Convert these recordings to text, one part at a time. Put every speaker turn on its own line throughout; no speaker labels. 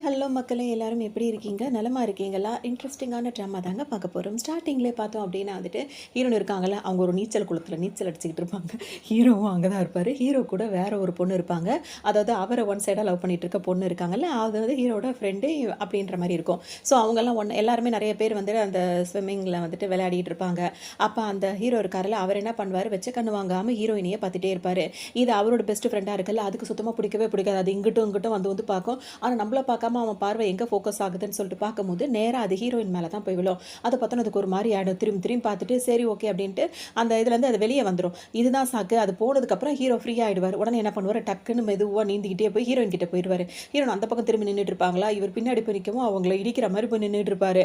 Hello மக்களே, எல்லாரும் எப்படி இருக்கீங்க? நலமா இருக்கீங்களா? இன்ட்ரெஸ்டிங்கான ட்ராமா தாங்க பார்க்க போறோம். ஸ்டார்ட்டிங்லேயே பார்த்தோம் அப்படின்னா வந்துட்டு, ஹீரோயின் இருக்காங்கல்ல, அவங்க ஒரு நீச்சல் குளத்தில நீச்சல் அடிச்சுக்கிட்டு இருப்பாங்க. ஹீரோவும் அங்க தான் இருப்பாரு. ஹீரோ கூட வேற ஒரு பொண்ணு இருப்பாங்க. அதாவது அவர ஒன் சைடா லவ் பண்ணிட்டு இருக்க பொண்ணு இருக்காங்கல்ல, அது வந்து ஹீரோவோட ஃப்ரெண்டு அப்படின்ற மாரி இருக்கும். ஸோ அவங்கலாம் எல்லாருமே நெறைய பேர் வந்து அந்த ஸ்விம்மிங்கில வந்துட்டு விளையாடிட்டு இருப்பாங்க. அப்ப அந்த ஹீரோ இருக்காருல்ல, அவர் என்ன பண்ணுவாரு, வச்ச கண்ணு வாங்காம ஹீரோயினையே பார்த்துட்டே இருப்பாரு. இது அவரோட பெஸ்ட் ஃப்ரெண்டா இருக்குல்ல, அதுக்கு சுத்தமா பிடிக்கவே பிடிக்காது. அது இங்கிட்டும், இங்கிட்டும் வந்து வந்து பார்க்கும். ஆனா நம்மள பார்க்காம அவன் பார்வை எங்க ஃபோக்கஸ் ஆகுதுன்னு சொல்லிட்டு பார்க்கும்போது, நேரா அது ஹீரோயின் மேல தான் போய் விழும். அத பார்த்தோனே அதுக்கு ஒரு மாரி ஆயிடும். திரும்பி திரும்பி பார்த்துட்டு, சரி ஓகே அப்படின்ட்டு அந்த இதுலேருந்து அது வெளிய வந்துரும். இதுதான் சாக்கு. அது போனதுக்கப்புறம் ஹீரோ ஃப்ரீ ஆயிடுவாரு. உடனே என்ன பண்ணுவாரு, டக்குன்னு மெதுவா நீந்திக்கிட்டே போய் ஹீரோயின் கிட்ட போயிருவாரு. ஹீரோயின் அந்த பக்கம் திரும்பி நின்னுட்டு இருப்பாங்களா, இவர் பின்னாடி போய் நிக்கவும் அவங்கள இடிக்கிற மாரி போய் நின்னுட்டு இருப்பாரு.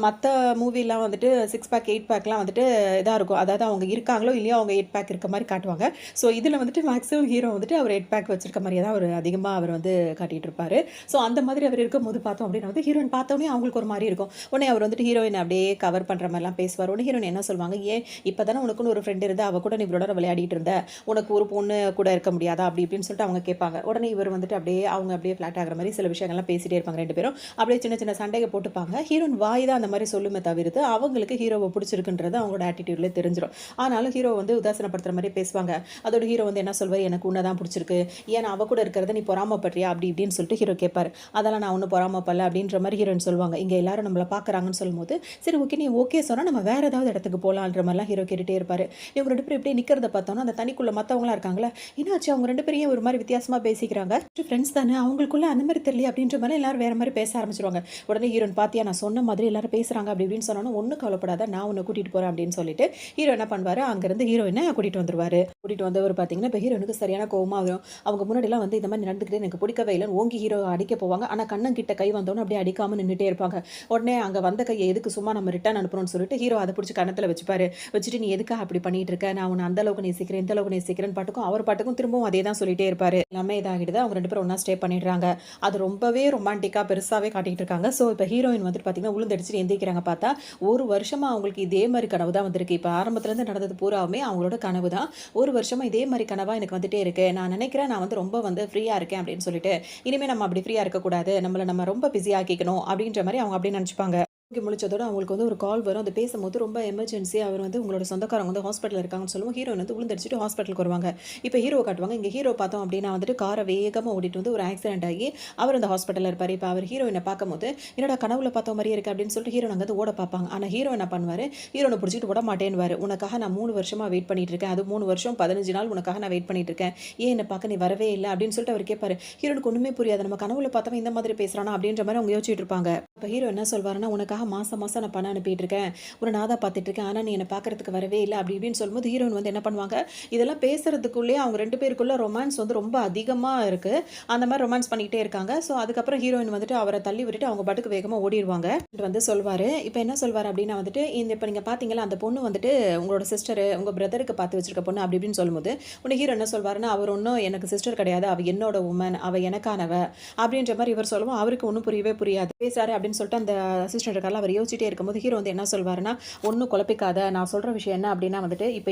மத்த மூவிலாம் வந்துட்டு 6 பேக், 8 பேக்லாம் வந்துட்டு இதா இருக்கும். அதாவது அவங்க இருக்காங்களோ இல்லையோ அவங்க 8 பேக் இருக்க மாரி காட்டுவாங்க. ஸோ இதுல வந்துட்டு மேக்ஸிமம் ஹீரோ வந்துட்டு அவர் 8 பேக் வச்சிருக்க மாரியே தான் அவரு அதிகமா அவர் வந்து காட்டிட்டு இருப்பாரு. ஸோ அந்த மாதிரி அவர் இருக்கும்போது பார்த்தோம் அப்படின்னா வந்து ஹீரோயின் பார்த்தோனே அவங்களுக்கு ஒரு மாரி இருக்கும். உடனே அவர் வந்துட்டு ஹீரோயின அப்படியே கவர் பண்ற மாரிலாம் பேசுவார். உடனே ஹீரோயின் என்ன சொல்வாங்க, "ஏன் இப்பதானே உனக்குன்னு ஒரு ஃப்ரெண்ட் இருந்தா, அவ கூட நீ இவளோட விளையாடிட்டு இருந்த. உனக்கு ஒரு பொண்ணு கூட இருக்க முடியாதா?" அப்படி இப்படின்னு சொல்லிட்டு அவங்க கேட்பாங்க. உடனே இவர் வந்துட்டு அப்படியே அவங்க அப்படியே ஃப்ளாட் ஆகுற மாரி சில விஷயங்கள்லாம் பேசிட்டே இருப்பாங்க 2 பேரும். அப்படியே சின்ன சின்ன சண்டைக போட்டுப்பாங்க. ஹீரோயின் வாய் தான் அந்த மாரி சொல்லுமே தவிர்த்து, அவங்களுக்கு ஹீரோவ பிடிச்சிருக்குன்றது அவங்களோட ஆட்டிட்யூட்லயே தெரிஞ்சிரும். ஆனாலும் ஹீரோ வந்து உதாசீனப்படுத்துற மாரி பேசுவாங்க. அதோட ஹீரோ வந்து என்ன சொல்வாரு, "எனக்கு உன்ன தான் பிடிச்சிருக்கு. ஏன் அவ கூட இருக்கிறத நீ பொறாமப்படுறியா?" அப்படி இப்படின்னு சொல்லிட்டு ஹீரோ கேட்பாரு. அதெல்லாம் நான் ஒண்ணும் பொறாமப்படல அப்படின்ற மாரி ஹீரோயின் சொல்லுவாங்க. இங்க எல்லாரும் நம்மள பார்க்குறாங்கன்னு சொல்லும்போது, சரி ஓகே நீ ஓகே சொன்னா நம்ம வேற ஏதாவது இடத்துக்கு போலான்ற மாரிலாம் ஹீரோ கேட்டுட்டே இருப்பாரு. இவங்க 2 பேரும் இப்படியே நிக்கிறத பார்த்தோம்னா, அந்த தனிக்குள்ள மத்தவங்கலாம் இருக்காங்கல்ல, என்னாச்சு அவங்க 2 பேரும் ஏன் ஒரு மாரி வித்தியாசமா பேசிக்கிறாங்க? ஃப்ரெண்ட்ஸ் தானே அவங்களுக்குள்ள அந்த மாரி தெரியலையே அப்படின்ற மாரி எல்லாரும் வேற மாரி பேச ஆரம்பிச்சுருவாங்க. உடனே ஹீரோயின் பாத்தியா நான் சொன்ன மாதிரி எல்லாரும் பேசுறாங்க அப்படி இப்படின்னு சொன்னோனே, ஒண்ணும் கவலைப்படாத நான் உன்ன கூட்டிட்டு போறேன் அப்படின்னு சொல்லிட்டு, ஹீரோ என்ன பண்ணுவாரு, அங்கிருந்து ஹீரோயின கூட்டிட்டு வந்துருவாரு. கூட்டிட்டு வந்தவர் பார்த்தீங்கன்னா, இப்ப ஹீரோயினுக்கு சரியான கோவமா வரும். அவங்க முன்னாடிலாம் வந்து இந்த மாரி நடந்துக்கிட்டு எனக்கு பிடிக்கவே இல்லன்னு ஓங்கி ஹீரோ அடிக்க போவாங்க. ஆனா கண்ணங்கிட்ட கை வந்தோனே அப்படியே அடிக்காம நின்னுட்டே இருப்பாங்க. உடனே அங்க வந்த கைய எதுக்கு சும்மா நம்ம ரிட்டர்ன் அனுப்புறோம்னு சொல்லிட்டு ஹீரோ அத புடிச்சு கன்னத்துல வச்சுப்பாரு. வச்சுட்டு நீ எதுக்காக அப்படி பண்ணிட்டு இருக்க? நான் உன்ன அந்த அளவுக்கு நேசிக்கிறேன், இந்த அளவுக்கு நேசிக்கிறேன்னு பாட்டுக்கும் அவர் பாட்டுக்கும் திரும்பவும் அதே தான் சொல்லிட்டே இருப்பாரு. எல்லாமே இதாகிடுது. அவங்க 2 பேரும் ஒண்ணா ஸ்டே பண்ணிடுறாங்க. அது ரொம்பவே ரொமான்டிக்கா பெருசாவே காட்டிட்டு இருக்காங்க. சோ இப்ப ஹீரோயின் வந்துட்டு பார்த்தீங்கன்னா, உழுந்தடிச்சுட்டு எந்திரிக்கிறாங்க பார்த்தா, ஒரு வருஷமா அவங்களுக்கு இதே மாரி கனவு தான் வந்திருக்கு. இப்ப ஆரம்பத்துல இருந்து நடந்தது பூராவுமே அவங்களோட கனவு தான். ஒரு வருஷமா இதே மாரி கனவா எனக்கு வந்துட்டே இருக்கு. நான் நினைக்கிறேன் நான் வந்து ரொம்ப வந்து ஃப்ரீயா இருக்கேன் அப்படின்னு சொல்லிட்டு, இனிமே நம்ம அப்படி ஃப்ரீயா இருக்கக்கூடாது. நம்மள நம்ம ரொம்ப பிஸி ஆக்கிக்கணும் அப்படின்ற மாரி அவங்க அப்படியே நெனச்சுப்பாங்க. தூங்கி முழிச்சதோட அவங்களுக்கு வந்து ஒரு கால் வரும். அது பேசும்போது ரொம்ப எமர்ஜென்சி. அவர் வந்து உங்களோட சொந்தக்காரங்க வந்து ஹாஸ்பிட்டல்ல இருக்காங்கன்னு சொல்லவும், ஹீரோயின் வந்து விழுந்தடிச்சுட்டு ஹாஸ்பிட்டலுக்கு வருவாங்க. இப்ப ஹீரோவ காட்டுவாங்க. இங்க ஹீரோ பார்த்தோம் அப்டின்னா வந்துட்டு கார வேகமா ஓட்டிட்டு வந்து ஒரு ஆக்சிடென்ட் ஆகி அவர் அந்த ஹாஸ்பிட்டல்ல இருப்பாரு. இப்ப அவர் ஹீரோயின பார்க்கும்போது, "என்னடா கனவுல பார்த்த மாரியே இருக்கு" அப்டின்னு சொல்லிட்டு ஹீரோயின் அங்கருந்து ஓட பார்ப்பாங்க. ஆனா ஹீரோ என்ன பண்ணுவாரு, ஹீரோயின புடிச்சுட்டு விட மாட்டேன்னுவாரு. "உனக்காக நான் 3 வருஷமா வெயிட் பண்ணிட்டு இருக்கேன். அது 3 வருஷம் 15 நாள் உனக்காக நான் வெயிட் பண்ணிட்டு இருக்கேன். ஏன் என்ன பார்க்க நீ வரவே இல்ல?" அப்டின்னு சொல்லிட்டு அவர் கேட்பாரு. ஹீரோயினுக்கு ஒண்ணுமே புரியாது. நம்ம கனவுல பார்த்தவன் இந்த மாதிரி பேசுறானா அப்டின்ற மாரி அவங்க யோசிச்சுட்டு இருப்பாங்க. அப்ப ஹீரோ என்ன சொல்வாருன்னா, "உனக்காக மாசம் மாசம் நான் பணம் அனுப்பிட்டு இருக்கேன். உன்ன நான் தான் பார்த்துட்டு இருக்கேன். ஆனா நீ என்ன பார்க்கறதுக்கு வரவே இல்ல." அப்படி இப்படின்னு சொல்லும்போது ஹீரோயின் வந்து என்ன பண்ணுவாங்க, இதெல்லாம் பேசுறதுக்குள்ளயே அவங்க 2 பேருக்குள்ள ரொமான்ஸ் வந்து ரொம்ப அதிகமா இருக்கு. அந்த மாரி ரொமான்ஸ் பண்ணிக்கிட்டே இருக்காங்க. ஸோ அதுக்கப்புறம் ஹீரோயின் வந்துட்டு அவர தள்ளி விட்டுட்டு அவங்க பாட்டுக்கு வேகமா ஓடிருவாங்க. வந்து சொல்வாரு. இப்ப என்ன சொல்வாரு அப்படின்னா வந்துட்டு, இந்த இப்ப நீங்க பார்த்தீங்கல்ல அந்த பொண்ணு வந்துட்டு உங்களோட சிஸ்டரு, உங்க பிரதருக்கு பார்த்து வச்சிருக்க பொண்ணு அப்படி இப்படின்னு சொல்லும்போது, உடனே ஹீரோ என்ன சொல்வாருன்னா, அவர் ஒண்ணும் எனக்கு சிஸ்டர் கிடையாது. அவ என்னோட வுமன். அவ எனக்கானவ. அப்படின்ற மாரி இவர் சொல்லவும் அவருக்கு ஒண்ணும் புரியவே புரியாது. பேசுறாரு அப்படின்னு சொல்லிட்டு அந்த அசிஸ்டன்ட் இருக்கார்ல அவர் யோசிச்சிட்டே இருக்கும்போது ஹீரோ வந்து என்ன சொல்வாருன்னா, "ஒண்ணும் குழப்பிக்காத. நான் சொல்ற விஷயம் என்ன அப்படின்னா வந்துட்டு, இப்ப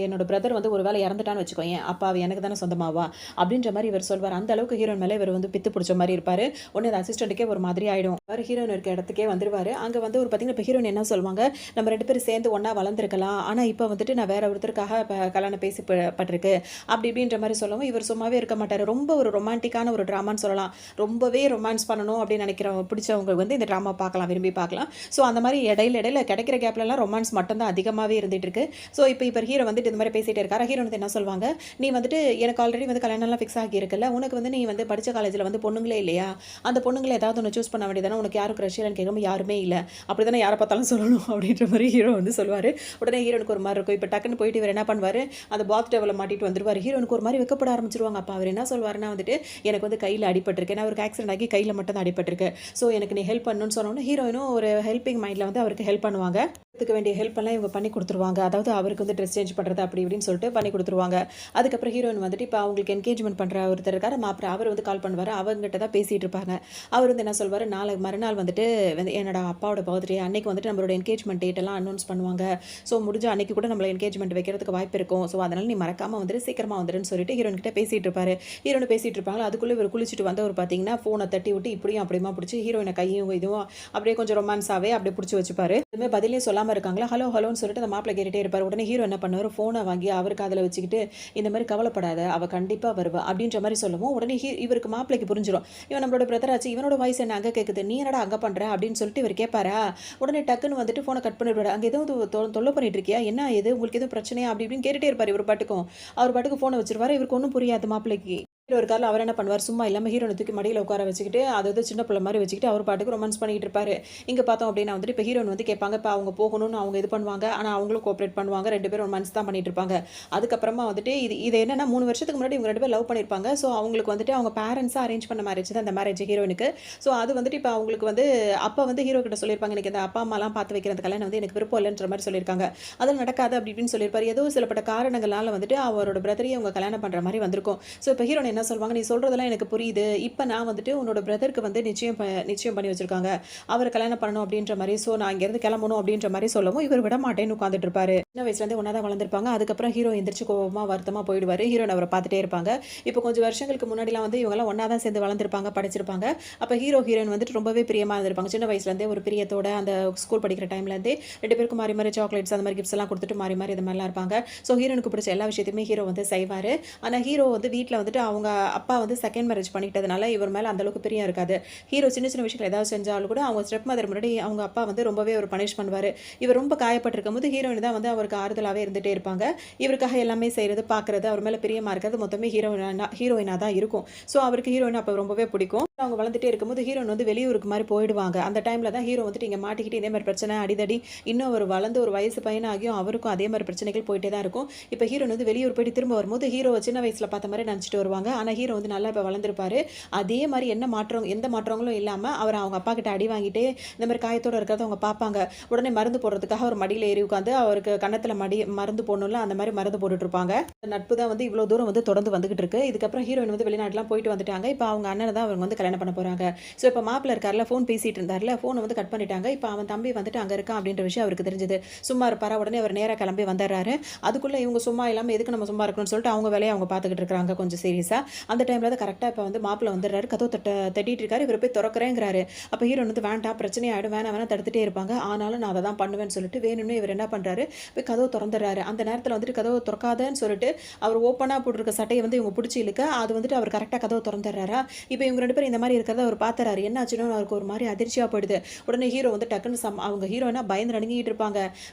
என்னோட பிரதர் வந்து ஒரு வேளை இறந்துட்டான்னு வச்சுக்கோயேன். அப்ப அவ எனக்கு தானே சொந்தமாவா?" அப்படின்ற மாரி இவர் சொல்வாரு. அந்த அளவுக்கு ஹீரோயின் மேல இவர் வந்து பித்து புடிச்ச மாரி இருப்பாரு. உடனே அந்த அசிஸ்டன்ட்க்கே ஒரு மாதிரி ஆயிடும். அவரு ஹீரோயின் இருக்க இடத்துக்கே வந்துருவாரு. அங்க வந்து ஒரு பார்த்தீங்கன்னா, இப்ப ஹீரோயின் என்ன சொல்வாங்க, "நம்ம 2 பேரும் சேர்ந்து ஒண்ணா வளர்ந்துருக்கலாம். ஆனா இப்ப வந்துட்டு நான் வேற ஒருத்தருக்காக கல்யாணம் பேசி பட்டிருக்கு." அப்படி இப்படின்ற மாரி சொல்லவும் இவர் சும்மாவே இருக்க மாட்டாரு. ரொம்ப ஒரு ரொமான்டிக்கான ஒரு டிராமான்னு சொல்லலாம். ரொம்பவே ரொமான்ஸ் பண்ணணும் அப்படின்னு நினைக்கிறவங்க பிடிச்சவங்க வந்து இந்த டிராமா பார்க்கலாம், விரும்பி பார்க்கலாம். ஸோ அந்த மாரி இடையில இடையில கிடைக்கிற கேப்லலாம் ரொமான்ஸ் மட்டும் தான் அதிகமாவே இருந்துட்டு இருக்கு. ஸோ இப்ப ஹீரோ வந்துட்டு இந்த மாரி பேசிட்டே இருக்காரு. ஹீரோ வந்து என்ன சொல்வாங்க, "நீ வந்துட்டு எனக்கு ஆல்ரெடி வந்து கல்யாணம்லாம் ஃபிக்ஸ் ஆகியிருக்குல்ல. உனக்கு வந்து நீ வந்து படிச்ச காலேஜ்ல வந்து பொண்ணுங்களே இல்லையா? அந்த பொண்ணுங்கள ஏதாவது ஒண்ணு சூஸ் பண்ண வேண்டியது உனக்கு யாரும் கிரஷ் இல்லன்னு கேட்கும்போது யாருமே இல்ல. அப்படிதானே யார பார்த்தாலும் சொல்லணும்." அப்படின்ற மாரி ஹீரோ வந்து சொல்லுவாரு. உடனே ஹீரோனுக்கு ஒரு மாரி இருக்கும். இப்ப டக்குன்னு போயிட்டு இவர் என்ன பண்ணுவாரு, அந்த பாத் டப்ல மாட்டிட்டு வந்துருவாரு. ஹீரோனுக்கு ஒரு மாரி வெட்கப்பட ஆரம்பிச்சுருவாங்க. அப்ப அவர் என்ன சொல்வாருன்னா வந்துட்டு, "எனக்கு வந்து கையில அடிபட்டுருக்கு. ஏன்னா அவருக்கு ஆக்சிடென்ட் ஆகி கையில மட்டும் தான் அடிபட்டுருக்கு. ஸோ எனக்கு நீ ஹெல்ப் பண்ணணும்னு" சொன்னோனே ஹீரோயினும் ஒரு ஹெல்பிங் மைண்ட்ல வந்து அவருக்கு ஹெல்ப் பண்ணுவாங்க. இதுக்கு வேண்டிய ஹெல்ப் எல்லாம் இவங்க பண்ணி குடுத்துருவாங்க. அதாவது அவருக்கு வந்து ட்ரெஸ் சேஞ்ச் பண்றது அப்படி இப்படின்னு சொல்லிட்டு பண்ணி குடுத்துருவாங்க. அதுக்கப்புறம் ஹீரோயின் வந்துட்டு இப்ப அவங்களுக்கு என்கேஜ்மென்ட் பண்ற ஒருத்தர் இருக்காரு. மாப்பிள அவர் வந்து கால் பண்ணுவாரு. அவங்ககிட்ட தான் பேசிட்டு இருப்பாங்க. அவர் வந்து என்ன சொல்வாரு, மறுநாள் வந்துட்டு என்னோட அப்பாவோட பர்த்டே அன்னைக்கு வந்துட்டு நம்மளோட என்கேஜ்மென்ட் டேட் எல்லாம் அனௌன்ஸ் பண்ணுவாங்க. ஸோ முடிஞ்சா அன்னைக்கு கூட நம்மள என்கேஜ்மென்ட் வைக்கிறதுக்கு வாய்ப்பு இருக்கும். ஸோ அதனால நீ மறக்காம வந்துரு, சீக்கிரமா வந்துருன்னு சொல்லிட்டு ஹீரோயின் கிட்ட பேசிட்டு இருப்பாரு. ஹீரோயின் பேசிட்டு இருப்பாங்க. அதுக்குள்ள இவர் குளிச்சுட்டு வந்தவர் பார்த்தீங்கன்னா, ஃபோன தட்டி விட்டு இப்படியும் அப்படியுமா புடிச்சு ஹீரோயின கையும் இதுவும் அப்படியே கொஞ்சம் ரொமான்ஸாவே அப்படியே புடிச்சு வச்சுப்பாரு. எதுவுமே பதிலே சொல்லாம இருக்காங்களா, ஹலோ ஹலோன்னு சொல்லிட்டு அந்த மாப்பிள கேட்டுட்டே இருப்பாரு. உடனே ஹீரோ என்ன பண்ணுவாரு, ஃபோனை வாங்கி அவர் காதுல வச்சுக்கிட்டு, இந்த மாதிரி கவலைப்படாத, அவ கண்டிப்பா வருவா அப்படின்ற மாதிரி சொல்லவும், உடனே இவருக்கு மாப்பிளைக்கு புரிஞ்சிடும். இவன் நம்மளோட பிரதர் ஆச்சு, இவனோட வாய்ஸ் என்ன அங்க கேக்குது, நீ என்னடா அங்க பண்ற அப்படின்னு சொல்லிட்டு இவர் கேட்பாரா. உடனே டக்குன்னு வந்துட்டு ஃபோனை கட் பண்ணிவிடுவாரு. அங்க எதுவும் தொல்லை பண்ணிட்டு இருக்கியா, என்ன இது உங்களுக்கு எதுவும் பிரச்சனையா அப்படி இப்படின்னு கேட்டுட்டே இருப்பாரு. இவர் பாட்டுக்கும் அவர் பாட்டுக்கு ஃபோனை வச்சிருவாரு. இவருக்கு ஒன்றும் புரியாது மாப்பிளைக்கு. ஹீரோ இருக்கார்ல, அவர் என்ன பண்ணுவார், சும்மா இல்லாம ஹீரோயின தூக்கி மடியில உட்கார வச்சுக்கிட்டு, அதாவது சின்ன பிள்ளை மாரி வச்சுக்கிட்டு அவர் பாட்டுக்கு ரொமான்ஸ் பண்ணிட்டு இருப்பாரு. இங்க பார்த்தோம் அப்படின்னா வந்துட்டு இப்ப ஹீரோயின் வந்து கேட்பாங்க. இப்ப அவங்க போகணும்னு அவங்க இது பண்ணுவாங்க. ஆனா அவங்களும் கோஆப்பரேட் பண்ணுவாங்க. 2 பேரும் ரொமான்ஸ் தான் பண்ணிட்டு இருப்பாங்க. அதுக்கப்புறமா வந்துட்டு இது என்னன்னா 3 வருஷத்துக்கு முன்னாடி இவங்க 2 பேரும் லவ் பண்ணியிருப்பாங்க. ஸோ அவங்களுக்கு வந்துட்டு அவங்க பேரண்ட்ஸா அரேஞ்ச் பண்ண மேரேஜ் தான் அந்த மேரேஜ் ஹீரோயினுக்கு. ஸோ அது வந்துட்டு இப்ப அவங்களுக்கு வந்து அப்ப வந்து ஹீரோ கிட்ட சொல்லியிருப்பாங்க, எனக்கு இந்த அப்பா அம்மாலாம் பார்த்து வைக்கிற அந்த கல்யாணம் வந்து எனக்கு விருப்பம் இல்லைன்ற மாதிரி சொல்லியிருக்காங்க. அதெல்லாம் நடக்காது அப்படி இப்படின்னு சொல்லியிருப்பாரு. ஏதோ சிலப்பட்ட காரணங்களால வந்துட்டு அவரோட பிரதரையும் அவங்க கல்யாணம் பண்ற மாதிரி வந்திருக்கும். ஸோ இப்ப ஹீரோயின் என்ன சொல்வாங்க, நீ சொல்றது எனக்கு புரியுது. இப்ப நான் வந்துட்டு உன்னோட பிரதருக்கு வந்து நிச்சயம் பண்ணி வச்சிருக்காங்க. அவர கல்யாணம் பண்ணணும் அப்படின்ற மாரி. சோ நான் இங்க இருந்து கிளம்பணும் அப்படின்ற மாரி சொல்லவும், இவர் விட மாட்டேன்னு உட்கார்ந்துட்டு இருப்பாரு. சின்ன வயசுல இருந்தே ஒண்ணா தான் வளர்ந்திருப்பாங்க. அதுக்கப்புறம் ஹீரோ எந்திரிச்சு கோவமா வருத்தமா போயிடுவாரு. ஹீரோயின் அவர பார்த்துட்டே இருப்பாங்க. இப்போ கொஞ்சம் வருஷங்களுக்கு முன்னாடிலாம் வந்து இவங்க எல்லாம் ஒண்ணா தான் சேர்ந்து வளர்ந்திருப்பாங்க, படிச்சிருப்பாங்க. அப்ப ஹீரோயின் வந்துட்டு ரொம்பவே பிரியமா இருந்திருப்பாங்க. சின்ன வயசுல இருந்தே ஒரு பிரியத்தோட அந்த ஸ்கூல் படிக்கிற டைம்ல இருந்தே 2 பேருக்கும் மாறி மாறி சாக்லேட்ஸ் அந்த மாதிரி கிஃப்ட்ஸ் எல்லாம் கொடுத்துட்டு மாறி மாறி இது மாதிரிலாம் இருப்பாங்க. சோ ஹீரோனுக்கு பிடிச்ச எல்லா விஷயத்தையுமே ஹீரோ வந்து செய்வாரு. ஆனா ஹீரோ வந்து வீட்ல வந்துட்டு அவங்க அப்பா வந்து செகண்ட் மேரேஜ் பண்ணிட்டதுனால இவர் மேல அந்த அளவுக்கு பிரியம் இருக்காது. ஹீரோ சின்ன சின்ன விஷயங்கள் ஏதாவது செஞ்சாலும் கூட அவங்க ஸ்டெப் மதர் முன்னாடி அவங்க அப்பா வந்து ரொம்பவே ஒரு பனிஷ் பண்ணுவாரு. இவர் ரொம்ப காயப்பட்டிருக்கும்போது ஹீரோயின் தான் வந்து அவருக்கு ஆறுதலாவே இருந்துட்டே இருப்பாங்க. இவருக்காக எல்லாமே செய்யறது, பார்க்கறது, அவர் மேல பிரியமா இருக்கிறது மொத்தமே ஹீரோயினா தான் இருக்கும். ஸோ அவருக்கு ஹீரோயின் அப்ப ரொம்பவே பிடிக்கும். அவங்க வளர்ந்துட்டே இருக்கும்போது ஹீரோயின் வந்து வெளியூருக்கு மாதிரி போயிடுவாங்க. அந்த டைம்ல தான் ஹீரோ வந்துட்டு இங்க மாட்டிக்கிட்டு இதே மாதிரி பிரச்சனை அடிதடி, இன்னும் அவர் வளர்ந்து ஒரு வயசு பையனாகியும் அவருக்கும் அதே மாதிரி பிரச்சனைகள் போயிட்டே தான் இருக்கும். இப்ப ஹீரோயின் வந்து வெளியூர் போயிட்டு திரும்ப வரும்போது ஹீரோ சின்ன வயசுல பார்த்த மாதிரி நினைச்சிட்டு வருவாங்க. ஆனா ஹீரோ வந்து நல்லா இப்ப வளர்ந்திருப்பாரு. அதே மாதிரி எந்த மாற்றங்களும் இல்லாம அவர் அவங்க அப்பா கிட்ட அடி வாங்கிட்டே இந்த மாதிரி காயத்தோட இருக்கிறத அவங்க பார்ப்பாங்க. உடனே மருந்து போடுறதுக்காக அவர் மடியில ஏறி உட்காந்து அவருக்கு கன்னத்துல மருந்து போடணும்ல, அந்த மாதிரி மருந்து போட்டுட்டு இருப்பாங்க. நட்பு தான் வந்து இவ்வளவு தூரம் வந்து தொடர்ந்து வந்துகிட்டு இருக்கு. இதுக்கப்புறம் ஹீரோயின் வந்து வெளிநாட்டுலாம் போயிட்டு வந்துட்டாங்க. இப்ப அவங்க அண்ணனை தான் அவங்க வந்து கல்யாணம் பண்ண போறாங்க. சோ இப்ப மாப்பிள்ள இருக்கார்ல, ஃபோன் பேசிட்டு இருந்தார்ல, ஃபோனை வந்து கட் பண்ணிட்டாங்க. இப்ப அவன் தம்பி வந்துட்டு அங்க இருக்கான் அப்படின்ற விஷயம் அவருக்கு தெரிஞ்சது. சும்மா இருப்பாரா, உடனே அவர் நேரா கிளம்பி வந்துடுறாரு. அதுக்குள்ள இவங்க சும்மா இல்லாம எதுக்கு நம்ம சும்மா இருக்கணும்னு சொல்லிட்டு அவங்க வேலையை அவங்க பார்த்துக்கிட்டு இருக்காங்க கொஞ்சம் சீரியஸா. அந்த டைம்ல தான் கரெக்டா இப்ப வந்து மாப்பிள்ள வந்துடுறாரு. கதவு தட்டிட்டு இருக்காரு. இவர் போய் திறக்கிறேங்கிறாரு. அப்ப ஹீரோயின் வந்து வேண்டாம், பிரச்சனை ஆயிடும், வேணாம் தடுத்துட்டே இருப்பாங்க. ஆனாலும் நான் அதை தான் பண்ணுவேன்னு சொல்லிட்டு வேணும்னே இவர் என்ன பண்றாரு, போய் கதவு திறந்துடுறாரு. அந்த நேரத்துல வந்துட்டு கதவு திறக்காதன்னு சொல்லிட்டு அவர் ஓப்பனா போட்டுருக்க சட்டையை வந்து இவங்க பிடிச்சி இழுக்க, அது வந்துட்டு அவர் கரெக்டா கதவு திறந்துடுறாரா. இப்போ இவங்க 2 பேரும் இந்த மாதிரி இருக்கிறத அவர் பார்த்துறாரு. என்ன ஆச்சுன்னு அவருக்கு ஒரு மாதிரி அதிர்ச்சியா போயிடுது. உடனே ஹீரோ வந்து டக்குன்னு அவங்க ஹீரோயினா பயந்து நடுங்கிட்டு இருப்பாங்க.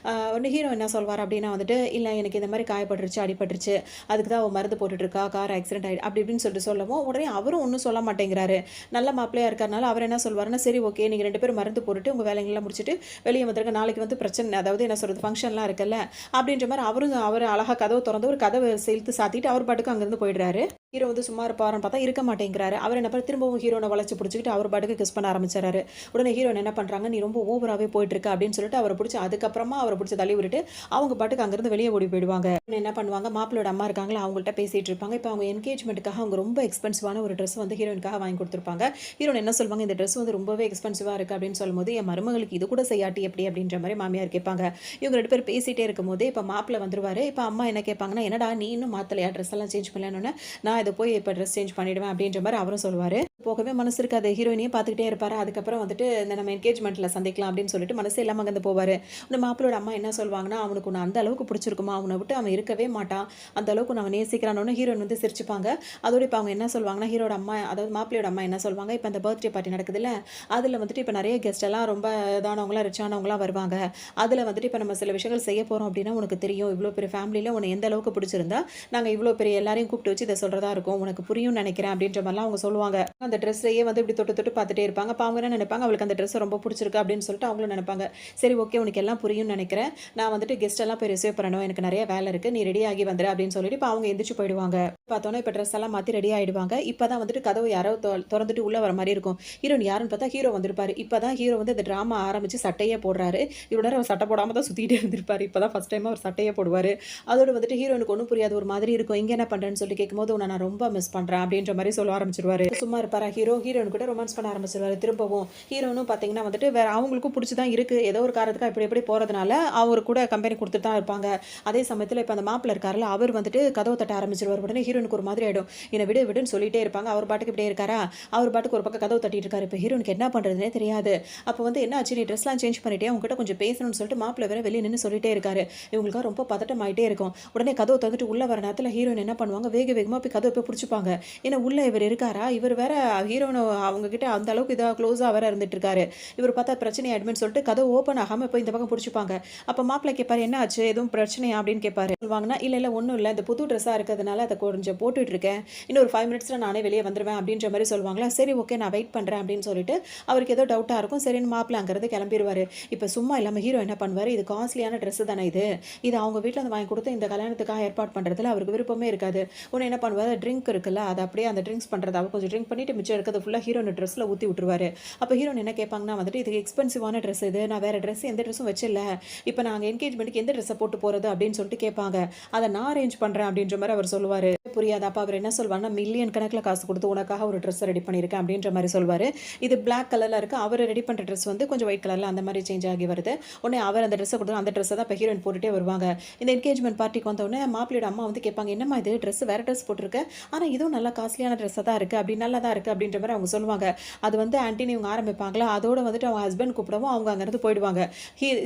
உடனே ஹீரோ என்ன சொல்வார் அப்படின்னா வந்துட்டு, இல்ல எனக்கு இந்த மாதிரி காயப்பட்டுருச்சு, அடிபட்டுருச்சு, அதுக்கு தான் அவ மருந்து போட்டுட்டு இருக்கா, கார் ஆக்சிடென்ட் ஆயிடு அப்படி இப்படின்னு சொல்லிட்டு சொல்லவும், உடனே அவரும் ஒன்றும் சொல்ல மாட்டேங்கிறாரு. நல்ல மாப்பிள்ளையா இருக்கறனால அவர் என்ன சொல்வாருன்னா, சரி ஓகே, நீங்க 2 பேரும் மருந்து போட்டுட்டு உங்க வேலைங்கள்லாம் முடிச்சுட்டு வெளியே வந்துருங்க, நாளைக்கு வந்து பிரச்சனை அதாவது என்ன சொல்றது ஃபங்க்ஷன்லாம் இருக்குல்ல அப்படின்ற மாதிரி அவர் அழகா கதவு திறந்து ஒரு கதவை செலுத்து சாத்திட்டு அவர் பாட்டுக்கு அங்கிருந்து போயிடுறாரு. ஹீரோ வந்து சும்மா இருப்பாருன்னு பார்த்தா இருக்க மாட்டேங்கிறாரு. அவர் என்ன பண்ண திரும்பவும் ஹீரோனை வளைச்சு பிடிச்சிக்கிட்டு அவர் பாட்டுக்கு கிஸ் பண்ண ஆரம்பிச்சாரு. உடனே ஹீரோயின் என்ன பண்றாங்க, நீ ரொம்ப ஓவராவே போயிட்டு இருக்க அப்படின்னு சொல்லிட்டு அவரை பிடிச்சி அதுக்கப்புறமா அவரை பிடிச்சி தள்ளி விட்டுட்டு அவங்க பாட்டுக்கு அங்கிருந்து வெளியே ஓடி போயிடுவாங்க. என்ன பண்ணுவாங்க, மாப்பிளோட அம்மா இருக்காங்களா, அவங்கள்ட்ட பேசிட்டு இருப்பாங்க. இப்போ அவங்க என்கேஜ்மெண்ட்டுக்காக அவங்க ரொம்ப எக்ஸ்பென்சிவான ஒரு ட்ரெஸ் வந்து ஹீரோயினுக்காக வாங்கி கொடுத்துருப்பாங்க. ஹீரோயின் என்ன சொல்வாங்க, இந்த ட்ரெஸ் வந்து ரொம்பவே எக்ஸ்பென்சிவா இருக்கு அப்படின்னு சொல்லும்போது, என் மருமகளுக்கு இது கூட செய்யாட்டி எப்படி அப்படின்ற மாதிரி மாமியார் கேட்பாங்க. இவங்க 2 பேரும் பேசிட்டே இருக்கும்போது இப்போ மாப்பிள வந்துருவாரு. இப்போ அம்மா என்ன கேட்பாங்கன்னா, என்னடா நீ இன்னும் மாத்தலையா, ட்ரெஸ் எல்லாம் சேஞ்ச் பண்ணலன்னு. நான் இதை போய் இப்போ ட்ரெஸ் சேஞ்ச் பண்ணிடுவேன் அப்படின்ற மாதிரி அவரும் சொல்லுவாரு. போகவே மனசு இருக்காது. ஹீரோயினையும் பார்த்துக்கிட்டே இருப்பாரு. அதுக்கப்புறம் வந்துட்டு இந்த நம்ம என்கேஜ்மெண்ட்ல சந்திக்கலாம் அப்படின்னு சொல்லிட்டு மனசே இல்லாம அங்கிருந்து போவாரு. இந்த மாப்பிளோட அம்மா என்ன சொல்வாங்கன்னா, அவனுக்கு உன்னை அந்த அளவுக்கு பிடிச்சிருக்குமா, அவனை விட்டு அவன் இருக்கவே மாட்டான், அந்த அளவுக்கு அவன் நேசிக்கிறானோன்னு ஹீரோயின் வந்து சிரிச்சுப்பாங்க. அதோட இப்போ அவங்க என்ன சொல்வாங்கன்னா, ஹீரோட அம்மா அதாவது மாப்பிளையோட அம்மா என்ன சொல்வாங்க, இப்போ அந்த பர்த்டே பார்ட்டி நடக்குதுல்ல, அதில் வந்துட்டு இப்போ நிறைய கெஸ்ட் எல்லாம் ரொம்ப இதானவங்களாம் ரிச்சானவங்களாம் வருவாங்க. அதில் வந்துட்டு இப்போ நம்ம சில விஷயங்கள் செய்ய போகிறோம் அப்படின்னா உனக்கு தெரியும், இவ்வளோ பெரிய ஃபேமிலியில் உன்னை எந்த அளவுக்கு பிடிச்சிருந்தா நாங்கள் இவ்வளோ பெரிய எல்லாரையும் கூப்பிட்டு வச்சு இதை சொல்கிறதா இருக்கும், உனக்கு புரியும்னு நினைக்கிறேன் அப்படின்ற மாதிரிலாம் அவங்க சொல்லுவாங்க. அந்த அந்த ட்ரெஸ்ஸையே வந்து இப்படி தொட்டு தொட்டு பார்த்துட்டே இருப்பாங்க. அப்ப அவங்க என்ன நினைப்பாங்க, அவளுக்கு அந்த ட்ரெஸ் ரொம்ப பிடிச்சிருக்கு அப்படின்னு சொல்லிட்டு அவங்களும் நினைப்பாங்க. சரி ஓகே உனக்கு எல்லாம் புரியும்னு நினைக்கிறேன். நான் வந்துட்டு கெஸ்ட் எல்லாம் போய் ரிசீவ் பண்ணணும். எனக்கு நிறைய வேலை இருக்கு. நீ ரெடி ஆகி வந்துரு அப்படின்னு சொல்லிட்டு இப்ப அவங்க எந்திரிச்சு போயிடுவாங்க. பார்த்தோன்னா இப்ப ட்ரெஸ் எல்லாம் மாத்தி ரெடி ஆயிடுவாங்க. இப்பதான் வந்துட்டு கதவு யாரோ தொறந்துட்டு உள்ள வர மாரி இருக்கும். ஹீரோயின் யாருன்னு பார்த்தா ஹீரோ வந்திருப்பாரு. இப்பதான் ஹீரோ வந்து இந்த டிராமா ஆரம்பிச்சு சட்டையே போடுறாரு. இவ்வளவு நேரம் அவர் சட்டை போடாம தான் சுத்திட்டே இருந்திருப்பாரு. இப்பதான் ஃபர்ஸ்ட் டைமா அவர் சட்டையே போடுவாரு. அதோட வந்துட்டு ஹீரோயினுக்கு ஒண்ணும் புரியாது. ஒரு மாதிரி இருக்கும். இங்க என்ன பண்றேன்னு சொல்லி கேட்கும்போது உன்னை நான் ரொம்ப மிஸ் பண்றேன் அப்படின்ற மாதிரி சொல்ல ஆரம்பிச்சிருவாரு. சும்மா இருப்பாரா ஹீரோயின் கூட ரொமான்ஸ் பண்ண ஆரம்பிச்சிருவாரு. திரும்பவும் ஹீரோனும் பாத்தீங்கன்னா வந்துட்டு வேற அவங்களுக்கும் பிடிச்சுதான் இருக்கு. ஏதோ ஒரு காரணத்துக்கு இப்படி எப்படி போறதுனால அவரு கூட கம்பெனி கொடுத்துட்டு தான் இருப்பாங்க. அதே சமயத்துல இப்ப அந்த மாப்பிள்ள இருக்காருல்ல அவர் வந்துட்டு கதவு தட்ட ஆரம்பிச்சிருவாரு. உடனே ஹீரோனுக்கு ஒரு மாதிரி ஆயிடும். என்னை விடு விடுன்னு சொல்லிட்டே இருப்பாங்க. அவர் பாட்டுக்கு இப்படியே இருக்காரா, அவர் பாட்டுக்கு ஒரு பக்கம் கதவு தட்டிட்டு இருக்காரு. இப்ப ஹீரோனுக்கு என்ன பண்றதுனே தெரியாது. அப்ப வந்து என்ன ஆச்சு, நீ ட்ரெஸ்லாம் சேஞ்ச் பண்ணிட்டே உங்ககிட்ட கொஞ்சம் பேசணும்னு சொல்லிட்டு மாப்பிள்ள வேற வெளியே நின்று சொல்லிட்டே இருக்காரு. இவங்களுக்கு ரொம்ப பதட்டம் ஆயிட்டே இருக்கும். உடனே கதவு தந்துட்டு உள்ள வர நேரத்துல ஹீரோயின் என்ன பண்ணுவாங்க, வேக வேகமா போய் கதவை போய் பிடிச்சிப்பாங்க. ஏன்னா உள்ள இவர் இருக்காரா, இவர் வேற ஹீரோயின் அவங்க கிட்ட அந்த அளவுக்கு இதா க்ளோஸா வேற இருந்துட்டு இருக்காரு. இவர் பார்த்தா பிரச்சனை ஆயிடுமேன்னு சொல்லிட்டு கதவு ஓப்பன் ஆகாம போய் இந்த பக்கம் பிடிச்சிப்பாங்க. அப்ப மாப்பிள்ள கேட்பாரு, என்ன ஆச்சு, எதுவும் பிரச்சனையா அப்படின்னு கேட்பாரு. சொல்லுவாங்கன்னா இல்ல இல்ல ஒன்றும் இல்லை, இந்த புது ட்ரெஸ்ஸா இருக்கிறதுனால அதை கொஞ்சம் போட்டுட்டு இருக்கேன், இன்னும் ஒரு 5 மினிட்ஸ்ல நானே வெளியே வந்துருவேன் அப்படின்ற மாதிரி சொல்லுவாங்களா. சரி ஓகே நான் வெயிட் பண்றேன் அப்படின்னு சொல்லிட்டு அவருக்கு ஏதோ டவுட்டா இருக்கும். சரின்னு மாப்பிள்ள அங்கிருந்து கிளம்பிடுவாரு. இப்ப சும்மா இல்லாம ஹீரோ என்ன பண்ணுவாரு, இது காஸ்ட்லியான ட்ரெஸ் தானே இது அவங்க வீட்டில் வந்து வாங்கி கொடுத்து இந்த கல்யாணத்துக்காக ஏற்பாடு பண்ணுறதுல அவருக்கு விருப்பமே இருக்காது. உடனே என்ன பண்ணுவார், ட்ரிங்க் இருக்குல்ல அதை அப்படியே அந்த ட்ரிங்க்ஸ் பண்ணுறது அவர் கொஞ்சம் ட்ரிங்க் பண்ணிட்டு மிச்சம் இருக்கிறது ஃபுல்லாக ஹீரோயின் ட்ரெஸ்ஸில் ஊற்றி விட்டுருவாரு. அப்போ ஹீரோயின் என்ன கேட்பாங்கன்னா வந்துட்டு இது எக்ஸ்பென்சிவான ட்ரெஸ், இது நான் வேறு ட்ரெஸ் எந்த ட்ரெஸ்ஸும் வச்சில்ல, இப்போ நாங்கள் என்கேஜ்மெண்ட்டுக்கு எந்த ட்ரெஸ்ஸை போட்டு போகிறது அப்படின்னு சொல்லிட்டு கேட்பாங்க. அதை நான் அரேஞ்ச் பண்ணுறேன் அப்படின்ற மாதிரி அவர் சொல்லுவார். புரியாது. அப்போ அவர் என்ன சொல்வார்னா, மில்லியன் கணக்கில் காசு கொடுத்து உனக்காக ஒரு ட்ரெஸ் ரெடி பண்ணியிருக்கேன் அப்படின்ற மாதிரி சொல்வார். இது பிளாக் கலரில் இருக்குது, அவர் ரெடி பண்ணுற ட்ரெஸ் வந்து கொஞ்சம் ஒயிட் கலரில் அந்த மாதிரி சேஞ்ச் ஆகி வருது. உடனே அவர் அந்த ட்ரெஸ்ஸை கொடுத்து அந்த ட்ரெஸ்ஸை தான் இப்போ ஹீரோயின் போட்டுட்டே வருவாங்க. இந்த என்கேஜ்மெண்ட் பார்ட்டிக்கு வந்தோடனே மாப்பிள்ளையோட அம்மா வந்து கேட்பாங்க, என்னம்மா இது ட்ரெஸ் வேறு ட்ரெஸ் போட்டிருக்கு, ஆனால் இதுவும் நல்லா காஸ்ட்லியான ட்ரெஸ்ஸாக தான் இருக்குது, அப்படி நல்லா தான் இருக்குது அப்படின்ற மாதிரி அவங்க சொல்லுவாங்க. அது வந்து ஆன்ட்டின்னு இவங்க ஆரம்பிப்பாங்களா, அதோட வந்துட்டு அவங்க ஹஸ்பண்ட் கூப்பிடவும் அவங்க அங்கேருந்து போயிடுவாங்க.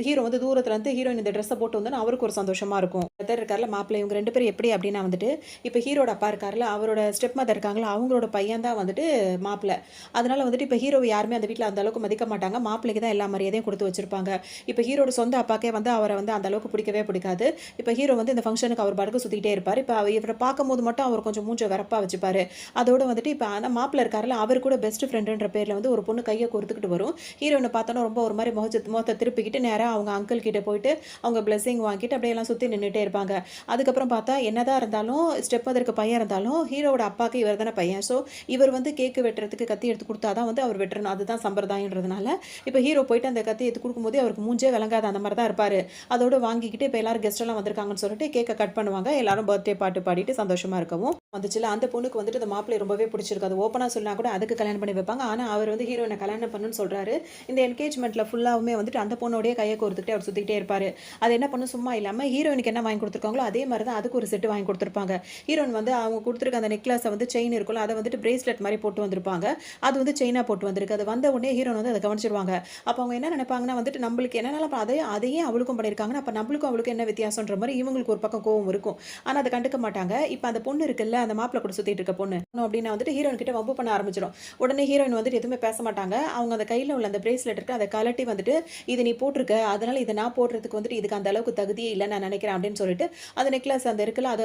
ஹீரோ வந்து தூரத்தில் இருந்து ஹீரோயின் இந்த ட்ரெஸ்ஸை போட்டு வந்து அவருக்கு ஒரு சந்தோஷமாக இருக்கும். இருக்கார்ல மாப்பிள்ளை, இவங்க 2 பேரும் எப்படி அப்படின்னா வந்துட்டு இப்போ ஹீரோட அப்பா இருக்கார்ல அவரோட ஸ்டெப் மதர் இருக்காங்களா அவங்களோட பையன் தான் வந்துட்டு மாப்பிள்ளை. அதனால வந்துட்டு இப்போ ஹீரோவை யாருமே அந்த வீட்டில் அந்த அளவுக்கு மதிக்க மாட்டாங்க. மாப்பிள்ளைக்கு தான் எல்லா மரியாதையும் கொடுத்து வச்சிருப்பாங்க. இப்போ ஹீரோட சொந்த அப்பாக்கே வந்து அவரை வந்து அந்த அளவுக்கு பிடிக்கவே பிடிக்காது. இப்போ ஹீரோ வந்து இந்த ஃபங்க்ஷனுக்கு அவர் பாட்டுக்கு சுற்றிக்கிட்டே இருப்பார். இப்போ இவரை பார்க்கும்போது மட்டும் அவர் கொஞ்சம் மூஞ்ச வரப்பாக வச்சுப்பாரு. அதோட வந்துட்டு இப்போ அந்த மாப்பிள்ளை இருக்கார்ல அவர் கூட பெஸ்ட் ஃப்ரெண்டுன்ற பேரில் வந்து ஒரு பொண்ணு கையை கொடுத்துக்கிட்டு வரும். ஹீரோனை பார்த்தோன்னா ரொம்ப ஒரு மாதிரி முகத்தை திருப்பிக்கிட்டு நேராக அவங்க அங்கிள் கிட்ட போயிட்டு அவங்க பிளெஸிங் வாங்கிட்டு அப்படியே எல்லாம் சுற்றி நின்றுட்டே இருப்பாங்க. அதுக்கப்புறம் பார்த்தா என்னதான் இருந்தாலும் ஸ்டெப் மதருக்கு பையன் இருந்தாலும் ஹீரோட அப்பாவுக்கு இவர் தானே பையன். ஸோ இவர் வந்து கேக்கு வெட்டுறதுக்கு கத்தி எடுத்து கொடுத்தா தான் வந்து அவர் வெட்டணும், அதுதான் சம்பிரதாயன்றதுனால இப்போ ஹீரோ போயிட்டு அந்த கத்தி எடுத்து கொடுக்கும்போது அவருக்கு மூஞ்சே விளங்காது, அந்த மாதிரி தான் இருப்பார். அதோடு வாங்கிக்கிட்டு இப்போ எல்லாரும் கெஸ்ட் எல்லாம் வந்திருக்காங்கன்னு சொல்லிட்டு கேக்கை கட் பண்ணுவாங்க. எல்லாரும் பர்த்டே பாட்டு பாடிட்டு சந்தோஷமா இருக்கவும் வந்துச்சுல. அந்த பொண்ணுக்கு வந்துட்டு அந்த மாப்பிள்ளை ரொம்பவே பிடிச்சிருக்கு. அது ஓப்பனாக சொன்னா கூட அதுக்கு கல்யாணம் பண்ணி வைப்பாங்க. ஆனால் அவர் வந்து ஹீரோனை கல்யாணம் பண்ணுன்னு சொல்றாரு. இந்த என்கேஜ்மெண்ட்ல ஃபுல்லாவுமே வந்துட்டு அந்த பொண்ணோடைய கையை கோர்த்துக்கிட்டே அவர் சுற்றிக்கிட்டே இருப்பார். அது என்ன பண்ணும், சும்மா இல்லாமல் ஹீரோயினுக்கு என்ன வாங்கி கொடுத்துருக்காங்களோ அதே மாதிரி தான் அதுக்கு ஒரு செட்டு வாங்கி கொடுத்துருப்பாங்க. ஹீரோயின் வந்து அவங்க கொடுத்துருக்க அந்த நெக்லஸை வந்து செயின் இருக்குல்ல அதை வந்துட்டு பிரேஸ்லெட் மாதிரி போட்டு வந்திருப்பாங்க. அது வந்து செயினாக போட்டு வந்திருக்கு. அது வந்த உடனே ஹீரோன் வந்து அதை கவனிச்சிருவாங்க. அப்போ அவங்க என்ன நினைப்பாங்கன்னா வந்துட்டு நம்மளுக்கு என்னென்னாலும் அதையே அவளுக்கும் பண்ணியிருக்காங்கன்னா அப்போ நம்மளுக்கும் அவளுக்கும் என்ன வித்தியாசன்ற மாதிரி இவங்களுக்கு ஒரு பக்கம் கோவம் இருக்கும். ஆனால் அதை கண்டுக்க மாட்டாங்க. இப்போ அந்த பொண்ணு இருக்குல்ல அந்த மாப்பிள்ளை கூட சுற்றிட்டு இருக்க பொண்ணு அப்படின்னா வந்துட்டு ஹீரோயின் கிட்ட வம்பு பண்ண ஆரம்பிச்சிடும். உடனே ஹீரோயின் வந்துட்டு எதுவுமே பேச மாட்டாங்க. அவங்க அந்த கையில் உள்ள அந்த பிரேஸ்லெட் இருக்கு அதை கலட்டி வந்துட்டு இது நீ போட்டிருக்க, அதனால இதை நான் போடுறதுக்கு வந்துட்டு இதுக்கு அந்த அளவுக்கு தகுதியே இல்லை நான் நினைக்கிறேன் அப்படின்னு சொல்லிட்டு அந்த நெக்லஸ் அந்த இருக்குல்ல அது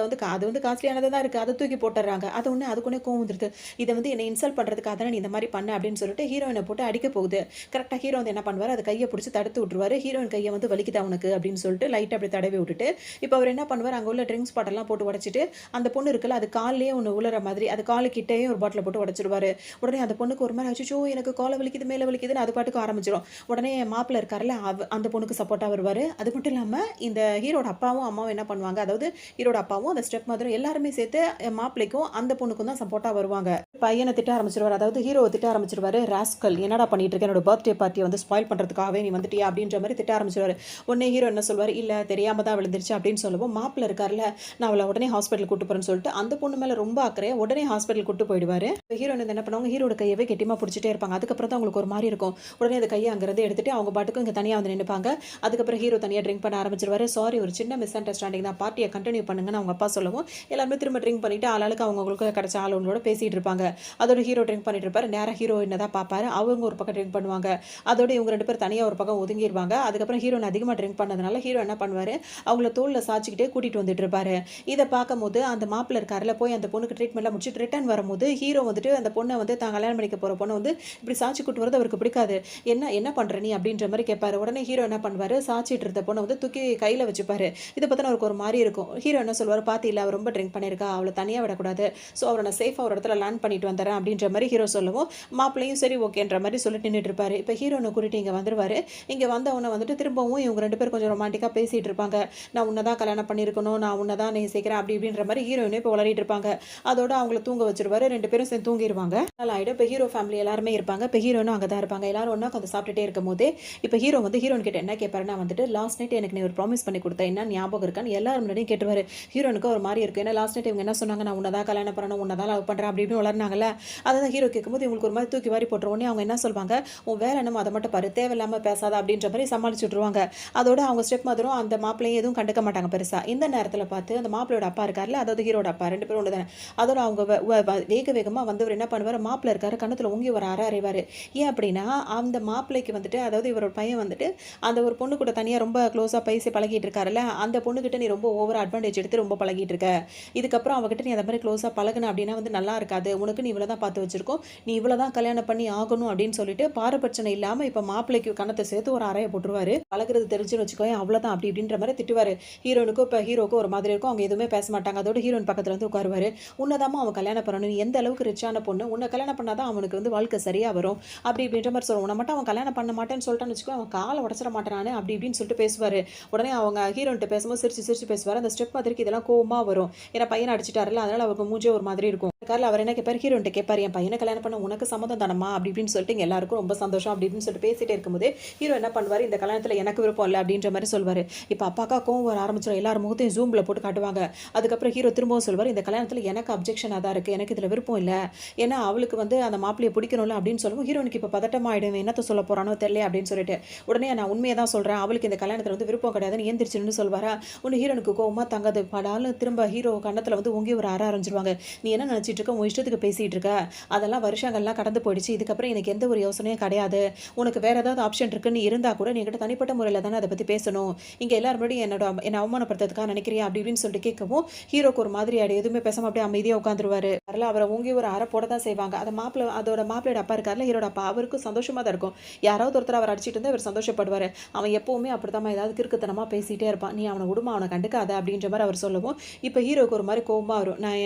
வந்து காஸ்ட்லியானதாக தான் இருக்குது, அதை தூக்கி போட்டுறாங்க. அது ஒன்று அதுக்குன்னே கோவம் வந்துருது. இதை வந்து என்னை இன்சல்ட் பண்ணுறதுக்காக தானே நீ இந்த மாதிரி பண்ண அப்படின்னு சொல்லிட்டு ஹீரோயினை போட்டு அடிக்க போகுது. கரெக்டாக ஹீரோ வந்து என்ன பண்ணுவார், அது கையை பிடிச்சி தடுத்து விட்டுருவாரு. ஹீரோயின் கையை வந்து வலிக்குதா உனக்கு அப்படின்னு சொல்லிட்டு லைட்டாக அப்படி தடவி விட்டுட்டு இப்போ அவர் என்ன பண்ணுவார், அங்கே உள்ள ட்ரிங்க்ஸ் பாட்டெல்லாம் போட்டு உடச்சிட்டு அந்த பொண்ணு இருக்குல்ல அது காலையே ஒன்று உலர மாதிரி அது காலு கிட்டேயே ஒரு பாட்டில் போட்டு உடச்சிருவாரு. உடனே அந்த பொண்ணுக்கு ஒரு மாதிரி அச்சோ எனக்கு காலை வலிக்குது மேலே வலிக்குதுன்னு அது பாட்டுக்கு ஆரம்பிச்சிடும். உடனே மாப்பிள்ளை இருக்காருல்ல அந்த பொண்ணுக்கு சப்போர்ட்டாக வருவார். அது மட்டும் இல்லாமல் இந்த ஹீரோட அப்பாவும் அம்மாவும் என்ன பண்ணுவாங்க, அதாவது ஹீரோட அப்பாவும் அந்த ஸ்டெப் மதரும் எல்லாருமே சேர்த்து மாப்பிள்ளைக்கும் அந்த பொண்ணுக்கும் தான் சப்போர்ட்டாக வருவாங்க. பையனை திட்ட ஆரம்பிச்சிருவார், அதாவது ஹீரோவை திட்ட ஆரம்பிச்சிருவாரு. ராஸ்கல் என்னடா பண்ணிட்டு இருக்க, என்னோட பர்த்டே பார்ட்டியை வந்து ஸ்பாயில் பண்ணுறதுக்காகவே நீ வந்துட்டியா அப்படின்ற மாதிரி திட்ட ஆரம்பிச்சிருவாரு. உடனே ஹீரோ என்ன சொல்வார், இல்லை தெரியாம தான் விழுந்துருச்சு அப்படின்னு சொல்லுவோம். மாப்பிள்ளை இருக்கார்ல நான் அவளை உடனே ஹாஸ்பிட்டல் கூட்டு போறேன்னு சொல்லிட்டு அந்த பொண்ணு மேலே ரொம்ப அக்கறையா உடனே ஹாஸ்பிட்டல் கூட்டு போயிடுவாரு. ஹீரோ என்ன பண்ணுவாங்க, ஹீரோட கையவே கெட்டியமாக பிடிச்சிட்டே இருப்பாங்க. அதுக்கப்புறம் தான் அவங்களுக்கு ஒரு மாதிரி இருக்கும். உடனே அந்த கையை அங்கிருந்து எடுத்துட்டு அவங்க பாட்டுக்கும் இங்கே தனியாக வந்து நினைப்பாங்க. அதுக்கப்புறம் ஹீரோ தனியாக ட்ரிங்க் பண்ண ஆரம்பிச்சிருவாரு. சாரி ஒரு சின்ன மிஸ் அண்டர்ஸ்டாண்டிங் தான், பார்ட்டியை கண்டினியூ பண்ணுங்கன்னு அவங்க அப்பா சொல்லவும் எல்லாருமே திரும்ப ட்ரிங்க் பண்ணிட்டு ஆளுக்கு அவங்களுக்கு கிடைச்ச ஆளோட பேசிட்டு இருப்பாங்க. அதோட ஹீரோ ட்ரிங்க் பண்ணிட்டு இருப்பாரு. நேராக ஹீரோ என்னதான் பார்ப்பாரு, அவங்க ஒரு பக்கம் ட்ரிங்க் பண்ணுவாங்க. அதோட இவங்க 2 பேர் தனியாக ஒரு பக்கம் ஒதுங்கிடுவாங்க. அதுக்கப்புறம் ஹீரோன் அதிகமாக ட்ரிங்க் பண்ணதுனால ஹீரோ என்ன பண்ணுவாரு, அவங்கள தோளில் சாச்சிக்கிட்டே கூட்டிட்டு வந்துட்டு இருப்பாரு. இதை பார்க்கும்போது அந்த மாப்பிள்ளை இருக்காருல போய் அந்த பொண்ணுக்கு ட்ரீட்மெண்ட்லாம் முடிச்சுட்டு ரிட்டர்ன் வரும்போது ஹீரோ வந்துட்டு அந்த பொண்ணை வந்து தான் கல்யாணம் பண்ணிக்க போகிற பொண்ணை வந்து இப்படி சாட்சி கூட்டு வரது அவருக்கு பிடிக்காது. என்ன என்ன பண்ணுற நீ அப்படின்ற மாதிரி கேட்பாரு. உடனே ஹீரோ என்ன பண்ணுவார், சாச்சிட்டு இருந்த பொண்ணை வந்து தூக்கி கையில் வச்சுப்பாரு. இதை பார்த்தா அவருக்கு ஒரு மாதிரி இருக்கும். ஹீரோ என்ன சொல்வார், பாத்தியில் அவர் ரொம்ப ட்ரிங்க் பண்ணியிருக்கா, அவளை தனியாக விடக்கூடாது, ஸோ அவரை நான் சேஃபாக ஒரு இடத்துல லேண்ட் பண்ணிட்டு வந்துடுறேன் அப்படின்ற மாதிரி ஹீரோ சொல்லவும் மாப்பிள்ளையும் சரி ஓகேன்ற மாதிரி சொல்லிட்டு நின்றுட்டு இருப்பாரு. இப்போ ஹீரோனை கூட்டிட்டு இங்கே வந்துருவாரு. இங்கே வந்தவனை வந்துட்டு திரும்பவும் இவங்க 2 பேரும் கொஞ்சம் ரொமான்டிக்காக பேசிகிட்டு இருப்பாங்க. நான் உன்னை தான் கல்யாணம் பண்ணியிருக்கணும், நான் உன்னை தான் நேசிக்கிறேன் அப்படி இப்படின்ற மாதிரி ஹீரோயினே இப்போ விளையாடிட்டு இருப்பாங்க. அதோட அவங்கள தூங்க வச்சிருவாரு. 2 பேரும் சேர்ந்து தூங்கிடுவாங்க. நல்லா ஆகிடும். இப்போ ஹீரோ ஃபேமிலி எல்லாருமே இருப்பாங்க. இப்போ ஹீரோனும் அங்கே தான் இருப்பாங்க. எல்லாரும் ஒன்றா கொஞ்சம் சாப்பிட்டுட்டே இருக்கும் போதே இப்போ ஹீரோ வந்து ஹீரோன் கிட்ட என்ன கேட்பாருன்னா வந்துட்டு, லாஸ்ட் நைட் எனக்கு நீ ஒரு ப்ராமிஸ் பண்ணி கொடுத்த என்ன ஞாபகம் இருக்கான்னு எல்லாரும் முன்னாடியும் கேட்டுருவாரு. ஹீரோனுக்கு ஒரு மாதிரி இருக்கும். ஏன்னா லாஸ்ட் நைட் இவங்க என்ன சொன்னாங்க, நான் உன்னை தான் கல்யாணம் பண்ணணும், உன்னை தான் லவ் பண்ணுறேன் அப்படி இப்படின்னு வளர்னாங்கல்ல. அதை தான் ஹீரோ கேட்கும்போது இவங்களுக்கு ஒரு மாதிரி தூக்கி வாரி போட்டுற உடனே அவங்க என்ன சொல்வாங்க, உன் வேலை என்னமோ அதை மட்டும் பாரு, தேவையில்லாமல் பேசாத அப்படின்ற மாதிரி சமாளிச்சு விட்ருவாங்க. அதோட அவங்க ஸ்டெப் மதரும் அந்த மாப்பிள்ளையும் எதுவும் கண்டுக்க மாட்டாங்க பெருசாக. இந்த நேரத்தில் பார்த்து அந்த மாப்பிள்ளையோட அப்பா இருக்கார்ல, அதாவது ஹீரோட அப்பா, 2 பேரும் ஒன்று தானே. அதோட அவங்க வேக வேகமாக வந்தவர் என்ன பண்ணுவார், மாப்பிள்ளை இருக்காரு கண்ணத்தில் ஊங்கி ஒரு அறைவார். ஏன் அப்படின்னா அந்த மாப்பிள்ளைக்கு வந்துட்டு, அதாவது இவரோட பையன் வந்துட்டு அந்த ஒரு பொண்ணு கூட தனியாக ரொம்ப க்ளோஸாக பேசி பழகிட்டு இருக்காருல்ல, அந்த பொண்ணுக்கிட்ட நீ ரொம்ப ஓவர் அட்வான்டேஜ் எடுத்து ரொம்ப பழகிட்டு இருக்க, இதுக்கப்புறம் அவகிட்ட நீ அந்த மாதிரி க்ளோஸாக பழகுன அப்படின்னா வந்து நல்லா இருக்காது, உனக்கு நீ இவ்வளோ தான் பார்த்து வச்சிருக்கோம், நீ இவ்வளோ தான் கல்யாணம் பண்ணி ஆகணும் அப்படின்னு சொல்லிட்டு பாரபட்சணை இல்லாமல் இப்போ மாப்பிள்ளைக்கு கணத்தை சேர்த்து ஒரு அறையை போட்டுருவாரு. பழகிறது தெரிஞ்சுன்னு வச்சுக்கோ, அவ்வளோதான் அப்படி இப்படின்ற மாதிரி திட்டுவார். ஹீரோனுக்கும் இப்போ ஹீரோக்கும் ஒரு மாதிரி இருக்கும். அவங்க எதுவுமே பேச மாட்டாங்க. அதோட ஹீரோயின் பக்கத்தில் வந்து உட்காருவார். உன்னதாமா அவன் கல்யாணம் பண்ணணும், நீ எந்த அளவுக்கு ரிச்சான பொண்ணு, உன்னை கல்யாணம் பண்ணாதான் அவனுக்கு வந்து வாழ்க்கை சரியாக வரும் அப்படி இப்படின்ற மாதிரி சொல்லுவோம். உன்னை மட்டும் அவன் கல்யாணம் பண்ண மாட்டேன்னு சொல்லிட்டான்னு வச்சுக்கோ, அவன் காலை உடச்சிட மாட்டானே அப்படி இப்படின்னு சொல்லிட்டு பேசுவார். உடனே அவங்க ஹீரோன்ட்டு பேசும்போது சிரிச்சு சிரிச்சு பேசுவார். அந்த ஸ்டெப் மாதிரிக்கு இதெல்லாம் கோவமாக வரும். ஏன்னா பையனை அடிச்சிட்டாருல, அதனால அவங்க மூஞ்சே ஒரு மாதிரி இருக்கும். காரில் அவர் என்ன கேட்பார், ஹீரோன்ட்டு கேட்பார், என் பையனை கல்யாணம் பண்ண உனக்கு சம்மதம் தானம்மா அப்படி இப்படின்னு சொல்லிட்டு இங்கே எல்லாருக்கும் ரொம்ப சந்தோஷம் அப்படி இப்படின்னு சொல்லிட்டு பேசிட்டே இருக்கும்போது ஹீரோ என்ன பண்ணுவார், இந்த கல்யாணத்தில் எனக்கு விருப்பம் இல்லை அப்படின்ற மாதிரி சொல்வார். இப்போ அப்பாக்கா கோவம் வர ஆரம்பிச்சிடும். எல்லாரும் முகத்தையும் ஜூமில் போட்டு காட்டுவாங்க. அதுக்கப்புறம் ஹீரோ திரும்பவும் சொல்வார், இந்த கல்யாணத்தில் எனக்கு அப்ஜெக்ஷனாக தான் இருக்குது, எனக்கு இதில் விருப்பம் இல்லை, ஏன்னா அவளுக்கு வந்து அந்த மாப்பிள்ளையை பிடிக்கணும்ல அப்படின்னு சொல்லுவோம். ஹீரோனுக்கு இப்போ பதட்டமாயிடும், என்னத்த சொல்ல போகிறானோ தெரியல அப்படின்னு சொல்லிட்டு உடனே நான் உண்மையை தான் சொல்கிறேன், அவளுக்கு இந்த கல்யாணத்தில் வந்து விருப்பம் கிடையாதுன்னு ஏந்திரிச்சுன்னு சொல்வாரா. ஒன்று ஹீரோனுக்கு கோவமாக தங்காது படாலும் திரும்ப ஹீரோ கண்ணத்தில் வந்து உங்கி ஒரு ஆரம்பிச்சிருவாங்க. நீ என்ன நினச்சிட்டு இருக்க, உன் இஷ்டத்துக்கு பேசிகிட்டு இருக்க, அதெல்லாம் வருஷங்கள்லாம் கடந்து போயிடுச்சு, இதுக்கப்புறம் எனக்கு எந்த ஒரு யோசனையும் கிடையாது, உனக்கு வேறு ஏதாவது ஆப்ஷன் இருக்குன்னு இருந்தால் கூட நீங்கிட்ட தனிப்பட்ட முறையில் தானே அதை பற்றி பேசணும், இங்கே எல்லாரும் முன்னாடி என்னை அவமானப்படுத்துறதுக்காக நினைக்கிறியா அப்படி இப்படின்னு சொல்லிட்டு கேட்கவும் ஹீரோக்கு ஒரு மாதிரி ஆடு, எதுவுமே பேசாமல் அப்படியே அமைதியாக உட்காந்துருவாரு. அதில் அவரை ஊங்கி ஒரு அரை போட தான் செய்வாங்க. அதை அதோட மாப்பிள்ளையோட அப்பா இருக்கார்ல, ஹீரோட அப்பா, அவருக்கும் சந்தோஷமாக தான் இருக்கும். யாராவது ஒருத்தர் அவர் அடிச்சிட்டு இருந்தால் அவர் சந்தோஷப்படுவார். அவன் எப்போவுமே அப்படித்தான் ஏதாவது கிறுக்குத்தனமாக பேசிகிட்டே இருப்பான், நீ அவனை விடுமா, அவனை கண்டுக்காத அப்படின்ற மாதிரி அவர் சொல்லவும் இப்போ ஹீரோக்கு ஒரு மாதிரி கோவமாக வரும்.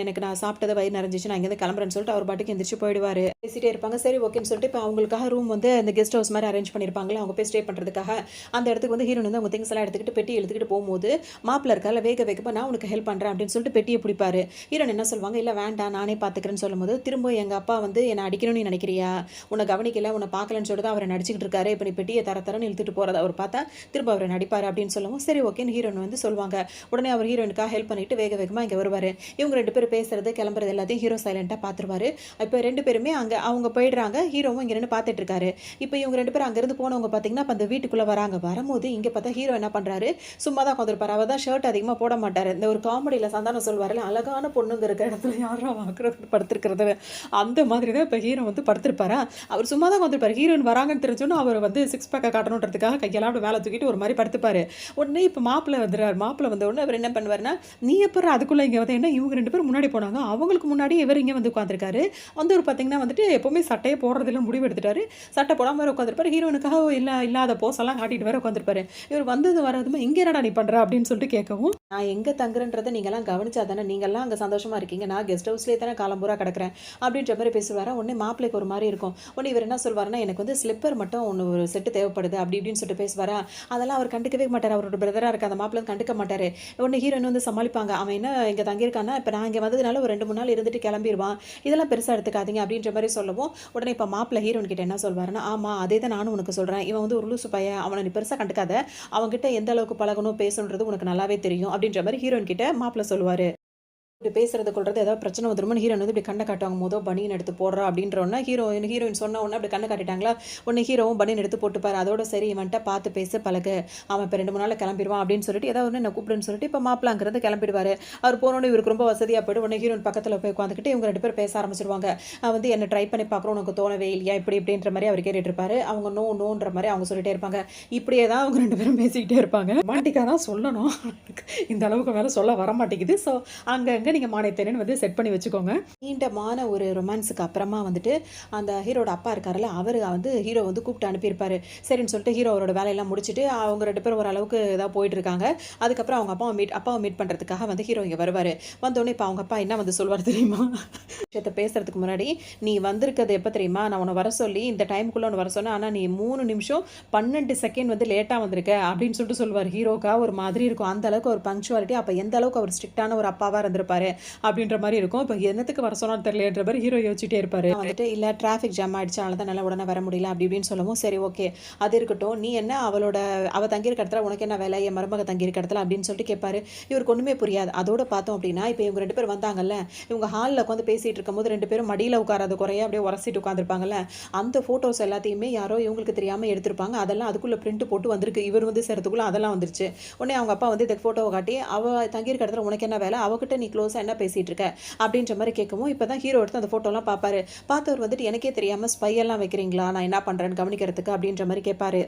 நான் சாப்பிட்டதை வயிறு நிறைஞ்சிச்சு, நான் இங்கேருந்து கிளம்புறேன்னு சொல்லிட்டு அவர் பாட்டுக்கு எந்திரிச்சு போயிடுவார். பேசிட்டே இருப்பாங்க. சரி ஓகேன்னு சொல்லிட்டு இப்போ அவங்களுக்காக ரூம் வந்து அந்த கெஸ்ட் ஹவுஸ் மாதிரி அரேஞ்ச் பண்ணியிருப்பாங்களே, அவங்க போய் ஸ்டே பண்ணுறதுக்காக அந்த இடத்துக்கு வந்து ஹீரோன் வந்து அவங்க திங்ஸ் எல்லாம் எடுத்துக்கிட்டு பெட்டி எடுத்துக்கிட்டு போகும்போது மாப்பிள்ள இருக்கால வேக வேகமாக நான் உனக்கு ஹெல்ப் பண்ணுறேன் அப்படின்னு சொல்லிட்டு பெட்டியை பிடிப்பாரு. ஹீரோன் என்ன சொல்லுவாங்க, இல்லை வேண்டாம் நானே பார்த்துக்கிறேன்னு சொல்லும்போது திரும்ப எங்கள் அப்பா வந்து என்னை அடிக்கணும்னு நினைக்கிறியா, உன்னை கவனிக்கல, உன்னை பார்க்கலன்னு சொல்லிட்டு தான் அவரை நடிச்சிக்கிட்டு இருக்காரு, இப்போ நீ பெட்டியை தரன்னு இழுத்துட்டு போகிறத அவர் பார்த்தா திரும்ப அவரை நடிப்பார் அப்படின்னு சொல்லவும் சரி ஓகேன்னு ஹீரோன் வந்து சொல்லுவாங்க. உடனே அவர் ஹீரோனுக்காக ஹெல்ப் பண்ணிட்டு வேக வேகமாக இங்கே வருவார். இவங்க 2 பேரும் பேசுறது கிளம்புறது எல்லாத்தையும் ஹீரோ சைலண்டாக பார்த்துருவாரு. இப்போ 2 பேருமே அங்கே அவங்க போயிடுறாங்க. ஹீரோவும் இங்கே நின்று பார்த்துட்டு இருக்காரு. இப்போ இவங்க 2 பேரும் அங்கேருந்து போனவங்க பார்த்தீங்கன்னா இப்போ அந்த வீட்டுக்குள்ளே வராங்க. வரும்போது இங்கே பார்த்தா ஹீரோ என்ன பண்ணுறாரு, சும்மா தான் உட்காந்துருப்பாரு. அவர் தான் ஷர்ட் அதிகமாக போட மாட்டார். இந்த ஒரு காமெடியில் சந்தானம் சொல்வார்ல, அழகான பொண்ணுங்க இருக்க இடத்துல யாரும் வாக்குறது படுத்திருக்கிறது, அந்த மாதிரி தான் இப்போ ஹீரோ வந்து படுத்திருப்பாரா. அவர் சும்மா தான் உட்காந்துருப்பாரு. ஹீரோயின் வராங்கன்னு தெரிஞ்சோன்னா அவர் வந்து 6 பேக்கை காட்டணுன்றதுக்காக கையெல்லாம் அப்படி மேலே தூக்கிட்டு ஒரு மாதிரி படுத்துப்பாரு. உடனே இப்போ மாப்பிள்ளை வந்துடுறாரு. மாப்பிள்ளை வந்த உடனே அவர் என்ன பண்ணுவார்னா, நீ எப்போ அதுக்குள்ளே இங்கே வந்து என்ன இவங்க 2 பேரும் முன்னாடி போனாங்க, அவங்களுக்கு முன்னாடி இவர் இங்கே வந்து உட்காந்துருக்காரு. வந்து ஒரு பார்த்தீங்கன்னா வந்துட்டு எப்போவுமே சட்டையை போடுறதுல முடிவு எடுத்துட்டாரு. சட்டை போடாமல் வேறு உட்காந்துருப்பாரு. ஹீரோனுக்காக இல்லாத போஸெல்லாம் காட்டிட்டு வேறு உட்காந்துருப்பாரு. இவர் வந்தது வராதுமா இங்கே என்னடா நீ பண்ணுற அப்படின்னு சொல்லிட்டு கேட்கவும், நான் எங்கே தங்குறன்றதை நீங்கள்லாம் கவனிச்சா தானே, நீங்கள்லாம் அங்கே சந்தோஷமாக இருக்கீங்க, நான் கெஸ்ட் ஹவுஸ்லேயே தானே காலம்பூரா கிடக்கிறேன் அப்படின்ற மாதிரி பேசுவாரா. உடனே மாப்பிள்ளைக்கு ஒரு மாதிரி இருக்கும். உடனே இவர் என்ன சொல்வாருன்னா, எனக்கு வந்து ஸ்லிப்பர் மட்டும் ஒன்று ஒரு செட்டு தேவைப்படுது அப்படி இப்படின்னு சொல்லிட்டு பேசுவாரா. அதெல்லாம் அவர் கண்டுக்கவே மாட்டார். அவரோட பிரதராக இருக்க அந்த மாப்பிள்ளை கண்டுக்க மாட்டார். உடனே ஹீரோயின் வந்து சமாளிப்பாங்க, அவன் என்ன இங்கே தங்கியிருக்கானா, இப்போ நான் இங்கே வந்ததுனால ஒரு 2-3 நாள் இருந்துட்டு கிளம்பிடுவான், இதெல்லாம் பெருசாக எடுத்துக்காதீங்க அப்படின்ற மாதிரி சொல்லவும் உடனே இப்போ மாப்பிள்ளை ஹீரோன் கிட்ட என்ன சொல்வாருன்னா, ஆமாம் அதே தான் நானும் உனக்கு சொல்கிறேன், இவன் வந்து ஒரு லூசு பையன், அவனை நீ பெருசாக கண்டுக்காத, அவன்கிட்ட எந்த அளவுக்கு பழகணும் பேசணுன்றது உனக்கு நல்லாவே தெரியும் அப்படின்ற மாதிரி ஹீரோயின் கிட்ட மாப்பிள்ளை சொல்லுவார். இப்படி பேசுறது கொள்றது ஏதாவது பிரச்சனை வந்துருமோன்னு ஹீரோன் வந்து இப்படி கண்ணை காட்டுவாங்க. மொதல் பனியன் எடுத்து போடுறா அப்படின்றோன்னா ஹீரோயின் சொன்ன உடனே அப்படி கண்ணை காட்டிட்டாங்களா. உடனே ஹீரோவும் பனியன் எடுத்து போட்டுப்பார். அதோட சரி இவன்ட்ட பார்த்து பேச பழகு, அவன் இப்போ 2-3 நாளில் கிளம்பிடுவான் அப்படின்னு சொல்லிட்டு ஏதாவது ஒன்று என்ன கூப்பிடுன்னு சொல்லிட்டு இப்போ மாப்பிளாங்கிறது கிளம்பிடுவார். அவர் போனோன்னு இவருக்கு ரொம்ப வசதியாக போய்ட்டு உடனே ஹீரோயின் பக்கத்தில் போய் உட்காந்துக்கிட்டு இவங்க 2 பேர் பேச ஆரம்பிச்சிருவாங்க. வந்து என்ன ட்ரை பண்ணி பார்க்குறோம், உனக்கு தோணவே இல்லையா இப்படி இப்படின்ற மாதிரி அவர் கேட்டுட்டு இருப்பாரு. அவங்க நோன்ற மாதிரி அவங்க சொல்லிட்டே இருப்பாங்க. இப்படியே தான் அவங்க 2 பேரும் பேசிக்கிட்டே இருப்பாங்க. ரொமான்டிக்காக தான் சொல்லணும், இந்த அளவுக்கு மேலே சொல்ல வர மாட்டேங்குது. ஸோ அங்கங்கே என்ன நீங்கள் மானத்தேனன்னு வந்து செட் பண்ணி வச்சுக்கோங்க. நீண்டமான ஒரு ரொமான்ஸுக்கு அப்புறமா வந்துட்டு அந்த ஹீரோட அப்பா இருக்காருல்ல, அவர் வந்து ஹீரோ வந்து கூப்பிட்டு அனுப்பியிருப்பாரு. சரின்னு சொல்லிட்டு ஹீரோ அவரோட வேலையெல்லாம் முடிச்சுட்டு அவங்க 2 பேரும் ஓரளவுக்கு இதா போயிட்டுருக்காங்க. அதுக்கப்புறம் அவங்க அப்பாவ மீட் பண்றதுக்காக வந்து ஹீரோ இங்க வருவாரு. வந்தோனே இப்ப அவங்க அப்பா என்ன வந்து சொல்வாரு தெரியுமா? விஷயத்த பேசுறதுக்கு முன்னாடி, "நீ வந்திருக்கிறது எப்ப தெரியுமா? நான் உன்ன வர சொல்லி இந்த டைம்க்குள்ள உன்ன வர சொன்னேன். ஆனா நீ 3 நிமிஷம் 12 செகண்ட் வந்து லேட்டா வந்திருக்க." அப்படின்னு சொல்லிட்டு சொல்வாரு. ஹீரோக்கா ஒரு மாதிரி இருக்கும். அந்த அளவுக்கு ஒரு பங்க்சுவாலிட்டி. அப்ப எந்த அளவுக்கு அவர் ஸ்ட்ரிக்ட்டான ஒரு அப்பாவா இருந்திருப்பாரு அப்படின்ற மாரி இருக்கும். இப்ப என்னத்துக்கு வர சொன்னான்னு தெரியலையேன்ற மாரி ஹீரோ யோசிச்சுட்டே இருப்பாரு. வந்துட்டு, "இல்ல டிராஃபிக் ஜாம் ஆயிடுச்சு. அதனால தான் என்னால உடனே வர முடியல." அப்படி இப்படின்னு சொல்லவும், "சரி ஓகே. அது இருக்கட்டும். நீ என்ன அவ தங்கியிருக்க இடத்துல உனக்கு என்ன வேலை? என் மருமக தங்கியிருக்க இடத்துல?" அப்படின்னு சொல்லிட்டு கேட்பாரு. இவருக்கு ஒண்ணுமே புரியாது. அதோட பார்த்தோம் அப்படின்னா, இப்ப இவங்க 2 பேரும் வந்தாங்கல்ல, இவங்க ஹால்ல உட்காந்து பேசிட்டு இருக்கும்போது 2 பேரும் மடியில உட்காராத குறையா அப்படியே உரசிட்டு உட்காந்துருப்பாங்கல்ல, அந்த ஃபோட்டோஸ் எல்லாத்தையுமே யாரோ இவங்களுக்கு தெரியாம எடுத்திருப்பாங்க. அதெல்லாம் அதுக்குள்ள பிரிண்ட் போட்டு வந்திருக்கு. இவர் வந்து சேர்றதுக்குள்ள அதெல்லாம் வந்துருச்சு. உடனே அவங்க அப்பா வந்து இந்த ஃபோட்டோவ காட்டி, "அவ தங்கியிருக்க இடத்துல உனக்கு என்ன வேலை? அவகிட்ட நீ க்ளோஸா என்ன பேசிட்டு இருக்க?" அப்படின்ற மாரி கேட்கவும், இப்ப தான் ஹீரோ எடுத்து அந்த ஃபோட்டோலாம் பார்ப்பாரு. பார்த்தவர் வந்துட்டு, "எனக்கே தெரியாம ஸ்பை எல்லாம் வைக்கிறீங்களா? நான் என்ன பண்றேன்னு கவனிக்கிறதுக்கு?" அப்படின்ற மாரி கேட்பாரு.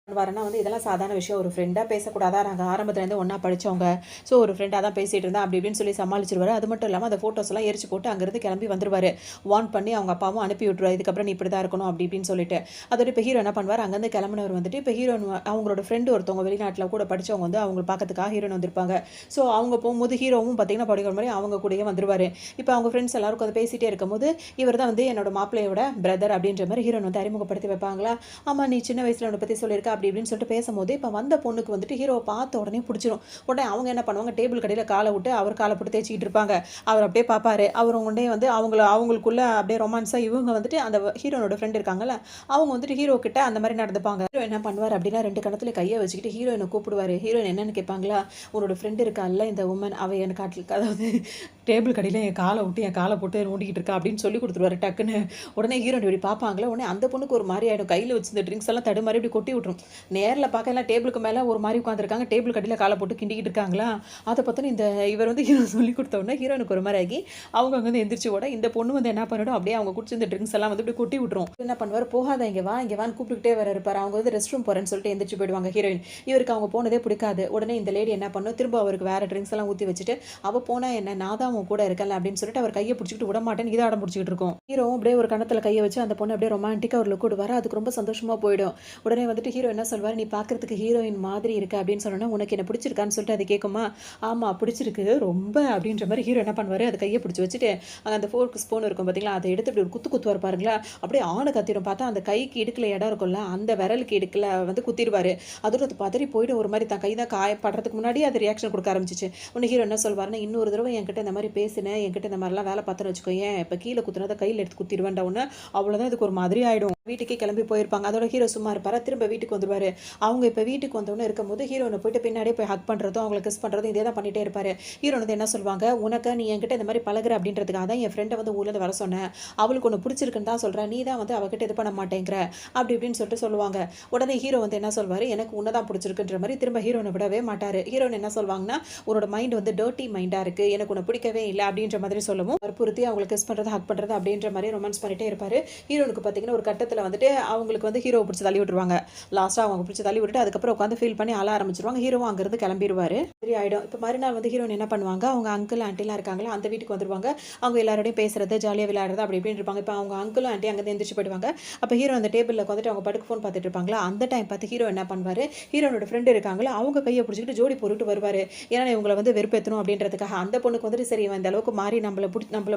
வரேன்னா வந்து இதெல்லாம் சாதாரண விஷயம். ஒரு ஃப்ரெண்டா பேசக்கூடாதா? நாங்க ஆரம்பத்துலேருந்து ஒண்ணா படிச்சவங்க. ஸோ ஒரு ஃப்ரெண்டா தான் பேசிட்டு இருந்தேன். அப்படி இப்படின்னு சொல்லி சமாளிச்சுருவாரு. அது மட்டும் இல்லாம அந்த ஃபோட்டோஸ்லாம் எரிச்சு போட்டு அங்கேருந்து கிளம்பி வந்துருவாரு. வார்ன் பண்ணி அவங்க அப்பாவும் அனுப்பி விட்டுருவாரு. இதுக்கப்புறம் நீ இப்படி தான் இருக்கணும் அப்படி இப்படின்னு சொல்லிட்டு. அதோட இப்ப ஹீரோ என்ன பண்ணுவாரு, அங்கேருந்து கிளம்புனவர் வந்துட்டு இப்ப ஹீரோயின் அவங்களோட ஃப்ரெண்ட் ஒருத்தவங்க வெளிநாட்டுல கூட படிச்சவங்க வந்து அவங்கள பார்க்கறதுக்காக ஹீரோயின் வந்திருப்பாங்க. ஸோ அவங்க போகும்போது ஹீரோவும் பார்த்தீங்கன்னா, படிக்கிற மாரி அவங்க கூடயே வந்துருவாரு. இப்ப அவங்க ஃப்ரெண்ட்ஸ் எல்லாரும் உட்காந்து பேசிட்டே இருக்கும்போது, இவர் தான் வந்து என்னோட மாப்பிள்ளையோட பிரதர் அப்படின்ற மாரி ஹீரோயின் வந்து அறிமுகப்படுத்தி வைப்பாங்களா. ஆமா நீ சின்ன வயசுல உன்ன பத்தி சொல்லியிருக்க அப்படி இப்படின்னு சொல்லிட்டு பேசும்போது, இப்ப வந்த பொண்ணுக்கு வந்துட்டு ஹீரோவ பார்த்த உடனே புடிச்சிரும். உடனே அவங்க என்ன பண்ணுவாங்க, டேபிள் கடையில கால விட்டு அவர் கால போட்டு தேய்ச்சிக்கிட்டு இருப்பாங்க. அவர் அப்படியே பார்ப்பாரு. அவர் உடனே வந்து அவங்களுக்குள்ள அப்படியே ரொமான்ஸா இவங்க வந்துட்டு அந்த ஹீரோனோட ஃப்ரெண்ட் இருக்காங்கல்ல, அவங்க வந்துட்டு ஹீரோ கிட்ட அந்த மாரி நடந்துப்பாங்க. ஹீரோ என்ன பண்ணுவாரு அப்படின்னா 2 கணத்துல கைய வச்சுக்கிட்டு ஹீரோயின கூப்பிடுவாரு. ஹீரோயின் என்னன்னு கேட்பாங்களா, "உன்னோட ஃப்ரெண்ட் இருக்கால்ல இந்த வுமன் அவ எனக்கு அதாவது டேபிள் கடையில என் கால போட்டு நோண்டிக்கிட்டு இருக்கா" அப்படின்னு சொல்லி குடுத்துருவாரு டக்குன்னு. உடனே ஹீரோயின் இப்படி பார்ப்பாங்களா, உடனே அந்த பொண்ணுக்கு ஒரு மாரி ஆயிடும். கையில வச்சிருந்த ட்ரிங்க்ஸ் எல்லாம் தடுமாறி இப்படி கொட்டி விட்டுரும். நேர்ல பார்க்க எல்லாம் டேபிளுக்கு மேல ஒரு மாரி உட்கார்ந்துருக்காங்க. டேபிள் கடையில கால போட்டு கிண்டிக்கிட்டு இருக்காங்களா, அத பார்த்தோனே இவர் வந்து ஹீரோ சொல்லிக் குடுத்த உடனே ஹீரோயினுக்கு ஒரு மாரி ஆகி, அவங்க அங்க இருந்து எந்திரிச்சு ஓட, இந்த பொண்ணு வந்து என்ன பண்ணிடும், அப்படியே அவங்க குடிச்சிருந்த ட்ரிங்க்ஸ் எல்லாம் வந்து இப்படி கொட்டி விட்டுரும். என்ன பண்ணுவாரு, "போகாத இங்க வான்னு கூப்பிட்டுக்கிட்டே வேற இருப்பாரு." அவங்க வந்து ரெஸ்ட் ரூம் போறேன்னு சொல்லிட்டு எந்திரிச்சு போயிடுவாங்க ஹீரோயின். இவருக்கு அவங்க போனதே பிடிக்காது. உடனே இந்த லேடி என்ன பண்ணும், திரும்ப அவருக்கு வேற ட்ரிங்க்ஸ் எல்லாம் ஊத்தி வச்சுட்டு, "அவ போனா என்ன, நான் தான் உன் கூட இருக்கேன்ல" அப்படின்னு சொல்லிட்டு அவர் கைய புடிச்சுக்கிட்டு விடமாட்டேன்னு இத அடம் புடிச்சுக்கிட்டு இருக்கும். ஹீரோவும் அப்படியே ஒரு கன்னத்துல கைய வச்சு அந்த பொண்ணு அப்படியே ரொமான்டிக்கா ஒரு லுக் விடுவாரு. அதுக்கு ரொம்ப சந்தோஷமா போயிடும். உடனே வந்துட்டு ஹீரோ என்ன சொல்வாரு, "நீ பார்க்கறதுக்கு ஹீரோயின் மாதிரி இருக்க" அப்படின்னு சொன்னோனே, "உனக்கு என்ன பிடிச்சிருக்கான்னு?" சொல்லிட்டு அது கேட்குமா, "ஆமா பிடிச்சிருக்கு ரொம்ப" அப்படின்ற மாரி ஹீரோ என்ன பண்ணுவாரு, அது கைய புடிச்சு வச்சுட்டு, அங்க அந்த ஃபோர்க் ஸ்பூன் இருக்கும் பார்த்தீங்களா, அத எடுத்து இப்படி ஒரு குத்து குத்துவாரு பாருங்களேன். அப்படியே ஆணு கத்திரும். பார்த்தா அந்த கைக்கு இடுக்குல இடம் இருக்கும்ல, அந்த விரலுக்கு இடுக்குல வந்து குத்திருவாரு. அதோட அது பதறி போயிடும். ஒரு மாரி தான் கை தான் காயப்படுறதுக்கு முன்னாடியே அது ரியாக்ஷன் குடுக்க ஆரம்பிச்சுச்சு. உடனே ஹீரோ என்ன சொல்வாருன்னா, "இன்னொரு தடவ என்கிட்ட இந்த மாரி பேசின, என்கிட்ட இந்த மாரிலாம் வேல பார்த்தேன்னு வச்சுக்கோயேன், இப்ப கீழ குத்துனத கையில எடுத்து குத்திருவேன்டா உன்ன." அவ்வளோதான் இதுக்கு ஒரு மாதிரி ஆயிடும். வீட்டுக்கே கிளம்பி போயிருப்பாங்க. அதோட ஹீரோ சும்மா இருப்பாரா, திரும்ப வீட்டுக்கு வந்துருவாரு. அவங்க இப்ப வீட்டுக்கு வந்தோனே இருக்கும்போது, ஹீரோயின போயிட்டு பின்னாடியே போய் ஹக் பண்றதும், அவங்கள கிஸ் பண்றதும் இதே தான் பண்ணிட்டே இருப்பாரு. ஹீரோயின் வந்து என்ன சொல்வாங்க, நீ என்கிட்ட இந்த மாரி பழகுற அப்படின்றதுக்காக தான் என் ஃப்ரெண்ட வந்து ஊர்லேருந்து வர சொன்னேன். அவளுக்கு உன்ன பிடிச்சிருக்குன்னு தான் சொல்றா. நீ தான் வந்து அவகிட்ட இது பண்ண மாட்டேங்கிற. அப்படி இப்படின்னு சொல்லிட்டு சொல்லுவாங்க. உடனே ஹீரோ வந்து என்ன சொல்வாரு, எனக்கு உன்ன தான் பிடிச்சிருக்குன்ற மாரி திரும்ப ஹீரோயின விடவே மாட்டாரு. ஹீரோயின் என்ன சொல்வாங்கன்னா, "உன்னோட மைண்ட் வந்து டர்ட்டி மைண்டா இருக்கு. எனக்கு உன்ன பிடிக்கவே இல்ல" அப்படின்ற மாதிரி சொல்லவும், வற்புறுத்தி அவங்கள கிஸ் பண்றது, ஹக் பண்றது அப்படின்ற மாரி ரொமான்ஸ் பண்ணிட்டே இருப்பாரு. ஹீரோனுக்கு பார்த்தீங்கன்னா, ஒரு கட்டத்தில வந்துட்டு அவங்களுக்கு வந்து ஹீரோவ பிடிச்சு தள்ளி விட்டுருவாங்க. லாஸ்ட்டா அவங்க பிடிச்சு தள்ளி விட்டுட்டு, அதுக்கப்புறம் உட்காந்து ஃபீல் பண்ணி அழ ஆரம்பிச்சுருவாங்க. ஹீரோவும் அங்கருந்து கிளம்பிருவாரு. சரி ஆயிடும். இப்ப மறுநாள் வந்து ஹீரோயின் என்ன பண்ணுவாங்க, அவங்க அங்கிள், ஆன்டிலாம் இருக்காங்கல்ல, அந்த வீட்டுக்கு வந்துருவாங்க. அவங்க எல்லாரோடையும் பேசுறது, ஜாலியா விளையாடுறது அப்படி இப்படின்னு இருப்பாங்க. இப்ப அவங்க அங்கிளும், ஆன்டியும் அங்கருந்து எந்திரிச்சு போயிடுவாங்க. அப்ப ஹீரோ அந்த டேபிள்ல உட்காந்துட்டு அவங்க பாட்டுக்கு ஃபோன் பார்த்துட்டு இருப்பாங்களா, அந்த டைம் பார்த்து ஹீரோ என்ன பண்ணுவாரு, ஹீரோனோட ஃப்ரெண்ட் இருக்காங்கல்ல, அவங்க கைய பிடிச்சுக்கிட்டு ஜோடி போட்டுட்டு வருவாரு. ஏன்னா இவங்கள வந்து வெறுப்பேத்தணும் அப்படின்றதுக்காக. அந்த பொண்ணுக்கு வந்துட்டு சரி இவன் இந்த அளவுக்கு மாறி நம்மள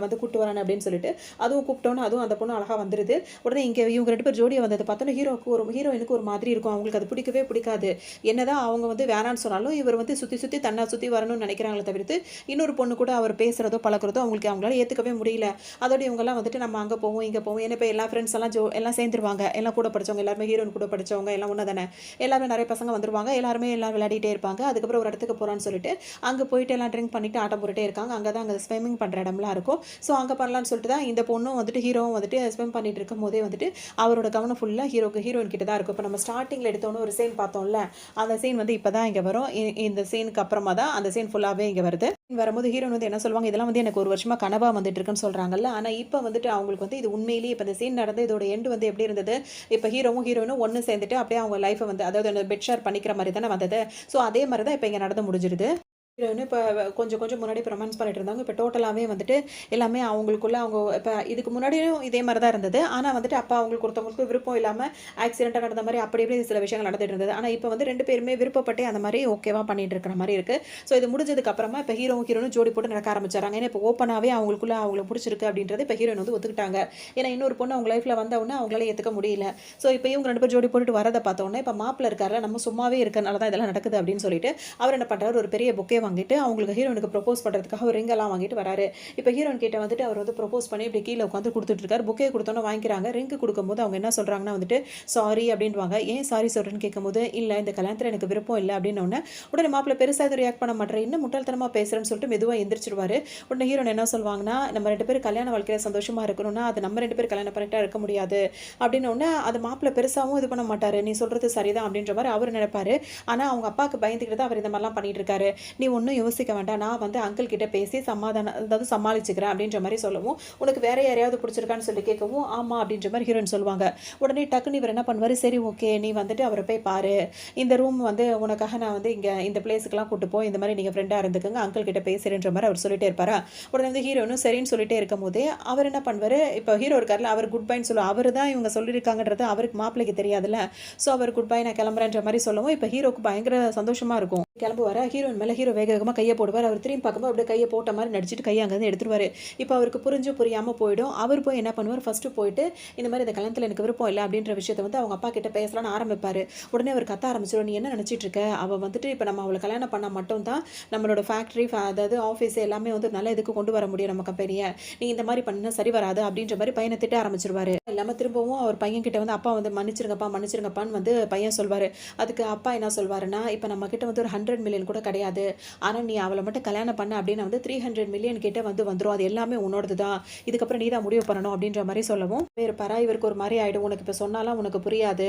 வந்து கூட்டு வரானே அப்படின்னு சொல்லிட்டு, அதுவும் கூப்பிட்டோனே அதுவும் அந்த பொண்ணு அழகா வந்துருது. உடனே இங்க இவங்க 2 பேர் ஜோடியா வந்தத பார்த்தோனே ஹீரோயினுக்கு ஒரு மாதிரி இருக்கும். அவங்களுக்கு அது பிடிக்கவே பிடிக்காது. என்னதான் அவங்க வந்து வேணான்னு சொன்னாலும், இவர் வந்து சுத்தி சுத்தி தன்ன சுத்தி வரணும்னு நினைக்கிறாங்களே தவிர்த்து, இன்னொரு பொண்ணு கூட அவர் பேசுறதோ, பழகுறதோ அவங்களால ஏத்துக்கவே முடியல. அதோட இவங்கலாம் வந்துட்டு நம்ம அங்க போவோம், இங்க போவோம். ஏன்னா இப்ப எல்லா ஃப்ரெண்ட்ஸ் எல்லாம் சேர்ந்துருவாங்க. எல்லாம் கூட படிச்சவங்க, எல்லாருமே ஹீரோயின் கூட படிச்சவங்க எல்லாம் ஒண்ணு தானே. எல்லாருமே நெறைய பசங்க வந்துருவாங்க. எல்லாரும் விளையாடிட்டே இருப்பாங்க. அதுக்கப்புறம் ஒரு இடத்துக்கு போறான்னு சொல்லிட்டு, அங்க போயிட்டு எல்லாம் ட்ரிங்க் பண்ணிட்டு ஆட்டம் போட்டுட்டே இருக்காங்க. அங்க ஸ்விம்மிங் பண்ற இடம்லாம் இருக்கும். ஸோ அங்க பண்ணலான்னு சொல்லிட்டு தான் இந்த பொண்ணும் வந்துட்டு ஹீரோவும் வந்துட்டு ஸ்விம் பண்ணிட்டு இருக்கும்போதே வந்துட்டு அவரோட கவனம் ஃபுல்லா ஹீரோயின் கிட்ட தான் இருக்கும். இப்ப நம்ம ஸ்டார்ட்டிங்ல எடுத்தோனே ஒரு சீன் பார்த்தோம்ல, அந்த சீன் வந்து இப்ப தான் இங்க வரும். இந்த சீனுக்கு அப்புறமா தான் அந்த சீன் ஃபுல்லாவே இங்க வருது. வரும்போது ஹீரோயின் வந்து என்ன சொல்லுவாங்க, இதெல்லாம் வந்து எனக்கு ஒரு வருஷமா கனவா வந்துட்டு இருக்குன்னு சொல்றாங்கல்ல. ஆனா இப்ப வந்துட்டு அவங்களுக்கு வந்து இது உண்மையிலேயே இப்ப இந்த சீன் நடந்து இதோட எண்ட் வந்து எப்படி இருந்தது, இப்ப ஹீரோயினும் ஒண்ணு சேர்ந்துட்டு அப்படியே அவங்க லைஃப வந்து அதாவது அந்த பெட் ஷேர் பண்ணிக்கிற மாரி தானே வந்தது. ஸோ அதே மாரி தான் இப்ப இங்க நடந்து முடிஞ்சிருது. ஹீரோயின் இப்ப கொஞ்சம் கொஞ்சம் முன்னாடி இப்ப ரொமான்ஸ் பண்ணிட்டு இருந்தாங்க. இப்ப டோட்டலாவே வந்துட்டு எல்லாமே அவங்களுக்குள்ள அவங்க இப்ப இதுக்கு முன்னாடியும் இதே மாரி தான் இருந்தது. ஆனா வந்துட்டு அப்ப அவங்களுக்கு ஒருத்தவங்களுக்கு விருப்பம் இல்லாம ஆக்சிடென்ட்டா நடந்த மாரி அப்படி இப்படி சில விஷயங்கள் நடந்துட்டு இருந்தது. ஆனா இப்ப வந்து 2 பேருமே விருப்பப்பட்டே அந்த மாரி ஓகேவா பண்ணிட்டு இருக்கிற மாரி இருக்கு. ஸோ இது முடிஞ்சதுக்கு அப்புறமா இப்ப ஹீரோவும் ஹீரோயினும் ஜோடி போட்டு நடக்க ஆரம்பிச்சாராங்க. ஏன்னா இப்ப ஓப்பனாவே அவங்களுக்குள்ள அவங்களுக்கு புடிச்சிருக்கு அப்படின்றது இப்ப ஹீரோயின் வந்து ஒத்துக்கிட்டாங்க. ஏன்னா இன்னொரு பொண்ணு அவங்க லைஃப்ல வந்த உடனே அவங்களால ஏத்துக்க முடியல. ஸோ இப்ப இவங்க 2 பேரும் ஜோடி போட்டுட்டு வரத பார்த்த உடனே இப்ப மாப்பிள்ளை இருக்கார்ல, நம்ம சும்மாவே இருக்கனால தான் இதெல்லாம் நடக்குது அப்படின்னு சொல்லிட்டு அவர் என்ன பண்றாரு, ஒரு பெரிய பொக்கே வாங்கிட்டு அவங்களுக்கு ஹீரோயினுக்கு ப்ரொபோஸ் பண்றதுக்காக ஒரு ரிங் எல்லாம் வாங்கிட்டு வராரு. இப்ப ஹீரோயின் கிட்ட வந்துட்டு அவர் வந்து ப்ரொபோஸ் பண்ணி இப்படி கீழ உட்கார்ந்து குடுத்துட்டு இருக்காரு. பொக்கே குடுத்தோனே வாங்கிக்கிறாங்க. ரிங் குடுக்கும்போது அவங்க என்ன சொல்றாங்கன்னா வந்துட்டு, சாரி அப்படின்னுவாங்க. ஏன் சாரி சொல்றேன்னு கேட்கும்போது, இல்ல இந்த கல்யாணத்துல எனக்கு விருப்பம் இல்ல அப்படின்னோனே, உடனே மாப்பிள்ளை பெருசா எதுவும் ரியாக்ட் பண்ண மாட்றாரு. என்ன முட்டாள்தனமா பேசுறேன்னு சொல்லிட்டு மெதுவா எந்திரிச்சுருவாரு. உடனே ஹீரோயின் என்ன சொல்வாங்கன்னா, நம்ம 2 பேரும் கல்யாண வாழ்க்கையில சந்தோஷமா இருக்கணும்னா, அது நம்ம 2 பேரும் கல்யாணம் பண்ணிட்டா இருக்க முடியாது. அப்படின்னோனே, அது மாப்பிள்ளை பெருசாவும் இது பண்ண மாட்டாரு. நீ சொல்றது சரிதான் அப்படின்ற மாரி அவரு நெனைப்பாரு. ஆனா அவங்க அப்பாவுக்கு பயந்துகிட்டு தான் அவர் இந்த மாரிலாம் பண்ணிட்டு இருக்காரு. நீ ஒண்ணும் யோசிக்க வேண்டாம். நான் வந்து அங்கிள் கிட்ட பேசி அதாவது சமாளிச்சுக்கிறேன் அப்படின்ற மாரி சொல்லவும், உனக்கு வேற யாரையாவது புடிச்சிருக்கான்னு சொல்லி கேட்கவும், ஆமா அப்படின்ற மாரி ஹீரோயின் சொல்லுவாங்க. உடனே டக்குனு இவர் என்ன பண்ணுவாரு, சரி ஓகே நீ வந்துட்டு அவர போய் பாரு. இந்த ரூம் வந்து உனக்காக நான் வந்து இங்க இந்த பிளேஸ்க்குலாம் கூட்டு போ. இந்த மாரி நீங்க ஃப்ரெண்டா இருந்துக்கங்க. அங்கிள் கிட்ட பேசுறேன்ற மாரி அவர் சொல்லிட்டே இருப்பாரா. உடனே வந்து ஹீரோயினும் சரின்னு சொல்லிட்டே இருக்கும்போதே, அவர் என்ன பண்ணுவாரு, இப்ப ஹீரோ இருக்கார்ல, அவர் குட் பைன்னு சொல்லுவாரு. அவரு தான் இவங்க சொல்லியிருக்காங்கன்றது அவருக்கு மாப்பிள்ளைக்கு தெரியாதுல்ல. ஸோ அவர் குட் பை நான் கிளம்புறேன்ற மாரி சொல்லவும், இப்ப ஹீரோக்கு பயங்கர சந்தோஷமா இருக்கும். கிளம்புவாரா, ஹீரோயின் மேல ஹீரோ வேக வேகமா கைய போடுவாரு. அவர் திரும்பி பார்க்கும்போது அப்படியே கைய போட்ட மாரி நடிச்சுட்டு கைய அங்கருந்து எடுத்துருவாரு. இப்ப அவருக்கு புரிஞ்சும் புரியாம போயிடும். அவர் போய் என்ன பண்ணுவார், ஃபர்ஸ்ட்டு போயிட்டு இந்த மாரி இந்த கல்யாணத்துல எனக்கு விருப்பம் இல்ல அப்படின்ற விஷயத்த வந்து அவங்க அப்பா கிட்ட பேசலாம்னு ஆரம்பிப்பாரு. உடனே அவர் கத்த ஆரம்பிச்சுருவாரு. நீ என்ன நினைச்சிட்டு இருக்க? அவ வந்துட்டு இப்ப நம்ம அவள கல்யாணம் பண்ணா மட்டும் தான் நம்மளோட ஃபேக்டரி அதாவது ஆஃபீஸ் எல்லாமே வந்து நல்ல இதுக்கு கொண்டு வர முடியும் நம்ம கம்பெனிய. நீ இந்த மாரி பண்ணா சரி வராது அப்படின்ற மாரி பையன திட்ட ஆரம்பிச்சுருவாரு. இல்லாம திரும்பவும் அவர் பையன் கிட்ட வந்து அப்பா வந்து மன்னிச்சிருங்கப்பா மன்னிச்சிருங்கப்பான்னு வந்து பையன் சொல்வாரு. அதுக்கு அப்பா என்ன சொல்வாருன்னா, இப்ப நம்ம கிட்ட வந்து ஒரு 100 மில்லியன் கூட கிடையாது. ஆனா நீ அவள மட்டும் கல்யாணம் பண்ண அப்படின்னா வந்து 300 மில்லியன் கிட்ட வந்து வந்துரும். அது எல்லாமே உன்னோடது தான். இதுக்கப்புறம் நீ தான் முடிவு பண்ணணும் அப்படின்ற மாரி சொல்லவும், இருப்பாரா இவருக்கு ஒரு மாரி ஆயிடும். உனக்கு இப்ப சொன்னாலாம் உனக்கு புரியாது.